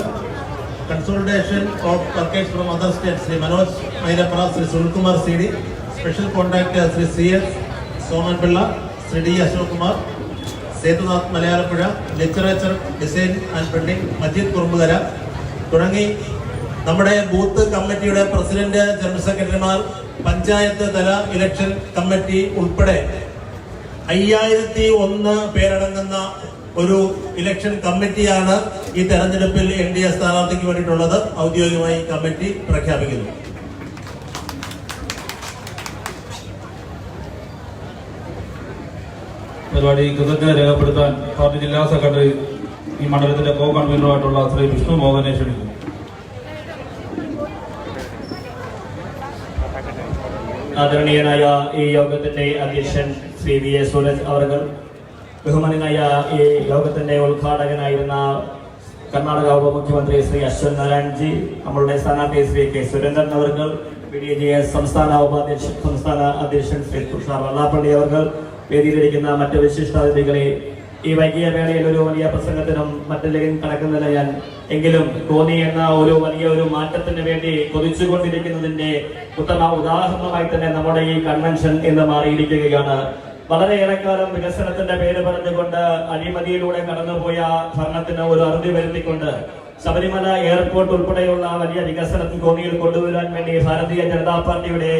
consolidation of workers from other state Shri Manoj Mylapra, Shri Sunilkumar CD, special contractor Shri CS Soman Pillai, Shri D. Ashok Kumar, Sethunath Malayalappuzha, literature design and printing Majeed Kurumbukara തുടങ്ങി നമ്മുടെ booth കമ്മിറ്റിയുടെ president, general സെക്രട്ടറിമാർ, പഞ്ചായത്ത് തല election committee ഉൾപ്പെടെ 5001 പേരടങ്ങുന്ന ഒരു election കമ്മിറ്റിയാണ് ഈ തെരഞ്ഞെടുപ്പിൽ NDA സ്ഥാനാർത്ഥിക്ക് വേണ്ടിയിട്ടുള്ളത്. ഔദ്യോഗികമായി കമ്മിറ്റി പ്രഖ്യാപിക്കുന്നു. പരിപാടി കൃതജ്ഞത രേഖപ്പെടുത്താൻ പാർട്ടി ജില്ലാ സെക്രട്ടറി ഈ മണ്ഡലത്തിന്റെ കോ കൺവീനറുമായിട്ടുള്ള ശ്രീ വിഷ്ണു മോഹനെ ക്ഷണിക്കുന്നു. ആദരണീയനായ ഈ യോഗത്തിന്റെ അധ്യക്ഷൻ ശ്രീ VA സുരജ് അവർകൾ, ബഹുമാനായ ഈ യോഗത്തിന്റെ ഉദ്ഘാടകനായിരുന്ന കർണാടക ഉപമുഖ്യമന്ത്രി ശ്രീ അശ്വൻ നാരായൺജി, നമ്മളുടെ സ്ഥാനാർത്ഥി ശ്രീ K. സുരേന്ദ്രൻ അവർകൾ, BDJS സംസ്ഥാന അധ്യക്ഷൻ ശ്രീ തുഷാർ വെള്ളാപ്പള്ളി അവർകൾ, വേദിയിലിരിക്കുന്ന മറ്റ് വിശിഷ്ടാതിഥികളെ, ഈ വൈകിയ വേളയിൽ ഒരു വലിയ പ്രസംഗത്തിനും മറ്റെല്ലാം കടക്കുന്നില്ല ഞാൻ. എങ്കിലും കോന്നി എന്ന ഒരു വലിയ ഒരു മാറ്റത്തിന് വേണ്ടി കൊതിച്ചുകൊണ്ടിരിക്കുന്നതിന്റെ ഉത്തമ ഉദാഹരണമായി തന്നെ നമ്മുടെ ഈ കൺവെൻഷൻ എന്ന് മാറിയിരിക്കുകയാണ്. വളരെയേറെക്കാലം വികസനത്തിന്റെ പേര് പറഞ്ഞുകൊണ്ട് അഴിമതിയിലൂടെ കടന്നുപോയ ഭരണത്തിന് ഒരു അറുതി വരുത്തിക്കൊണ്ട് ശബരിമല എയർപോർട്ട് ഉൾപ്പെടെയുള്ള വലിയ വികസനം കോന്നിയിൽ കൊണ്ടുവരാൻ വേണ്ടി ഭാരതീയ ജനതാ പാർട്ടിയുടെ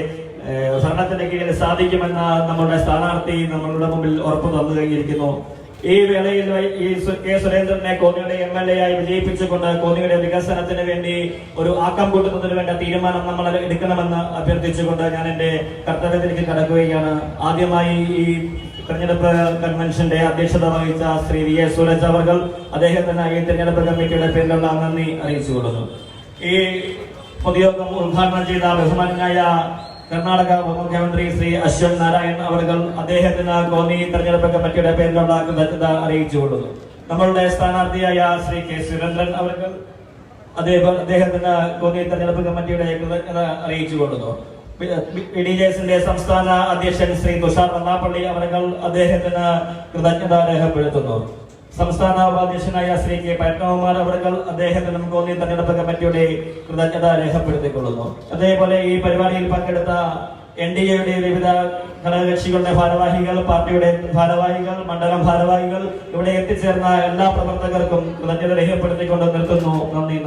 ഭരണത്തിന്റെ കീഴിൽ സാധിക്കുമെന്ന് നമ്മുടെ സ്ഥാനാർത്ഥി നമ്മളുടെ മുമ്പിൽ ഉറപ്പു തന്നു കഴിഞ്ഞിരിക്കുന്നു. ഈ വേളയിൽ ഈ K. സുരേന്ദ്രനെ കോന്നിയുടെ MLA ആയി വിജയിപ്പിച്ചുകൊണ്ട് കോന്നിയുടെ വികസനത്തിന് വേണ്ടി ഒരു ആക്കം കൂട്ടുന്നതിന് വേണ്ട തീരുമാനം നമ്മൾ എടുക്കണമെന്ന് അഭ്യർത്ഥിച്ചുകൊണ്ട് ഞാൻ എന്റെ കർത്തവ്യത്തിലേക്ക് കടക്കുകയാണ്. ആദ്യമായി ഈ തെരഞ്ഞെടുപ്പ് കൺവെൻഷന്റെ അധ്യക്ഷത വഹിച്ച ശ്രീ VA സുരജ് അവർകൾ അദ്ദേഹത്തിന് ഈ തെരഞ്ഞെടുപ്പ് കമ്മിറ്റിയുടെ പേരിലുള്ള നന്ദി അറിയിച്ചുകൊള്ളുന്നു. ഈ പൊതുയോഗം ഉദ്ഘാടനം ചെയ്ത ബഹുമാനായ കർണാടക ഉപമുഖ്യമന്ത്രി ശ്രീ അശ്വൻ നാരായൺ അവർകൾ അദ്ദേഹത്തിന് കോന്നി തെരഞ്ഞെടുപ്പ് കമ്മിറ്റിയുടെ പേരിലുള്ള കൃതജ്ഞത അറിയിച്ചുകൊള്ളുന്നു. നമ്മളുടെ സ്ഥാനാർത്ഥിയായ ശ്രീ K. സുരേന്ദ്രൻ അവർകൾ അദ്ദേഹത്തിന് കോന്നി തെരഞ്ഞെടുപ്പ് കമ്മിറ്റിയുടെ കൃതജ്ഞത അറിയിച്ചുകൊള്ളുന്നു. BDJSന്റെ സംസ്ഥാന അധ്യക്ഷൻ ശ്രീ തുഷാർ വെള്ളാപ്പള്ളി അവർകൾ അദ്ദേഹത്തിന് കൃതജ്ഞത രേഖപ്പെടുത്തുന്നു. സംസ്ഥാന ഉപാധ്യക്ഷനായ ശ്രീ K. പത്മകുമാർ അവർകൾ അദ്ദേഹത്തിനും കോന്നി തെരഞ്ഞെടുപ്പ് കമ്മിറ്റിയുടെ കൃതജ്ഞത രേഖപ്പെടുത്തിക്കൊള്ളുന്നു. അതേപോലെ ഈ പരിപാടിയിൽ പങ്കെടുത്ത NDAയുടെ വിവിധ ഘടകകക്ഷികളുടെ ഭാരവാഹികൾ, പാർട്ടിയുടെ ഭാരവാഹികൾ, മണ്ഡലം ഭാരവാഹികൾ, ഇവിടെ എത്തിച്ചേർന്ന എല്ലാ പ്രവർത്തകർക്കും കൃതജ്ഞത രേഖപ്പെടുത്തിക്കൊണ്ട് നിർത്തുന്നു. നന്ദി.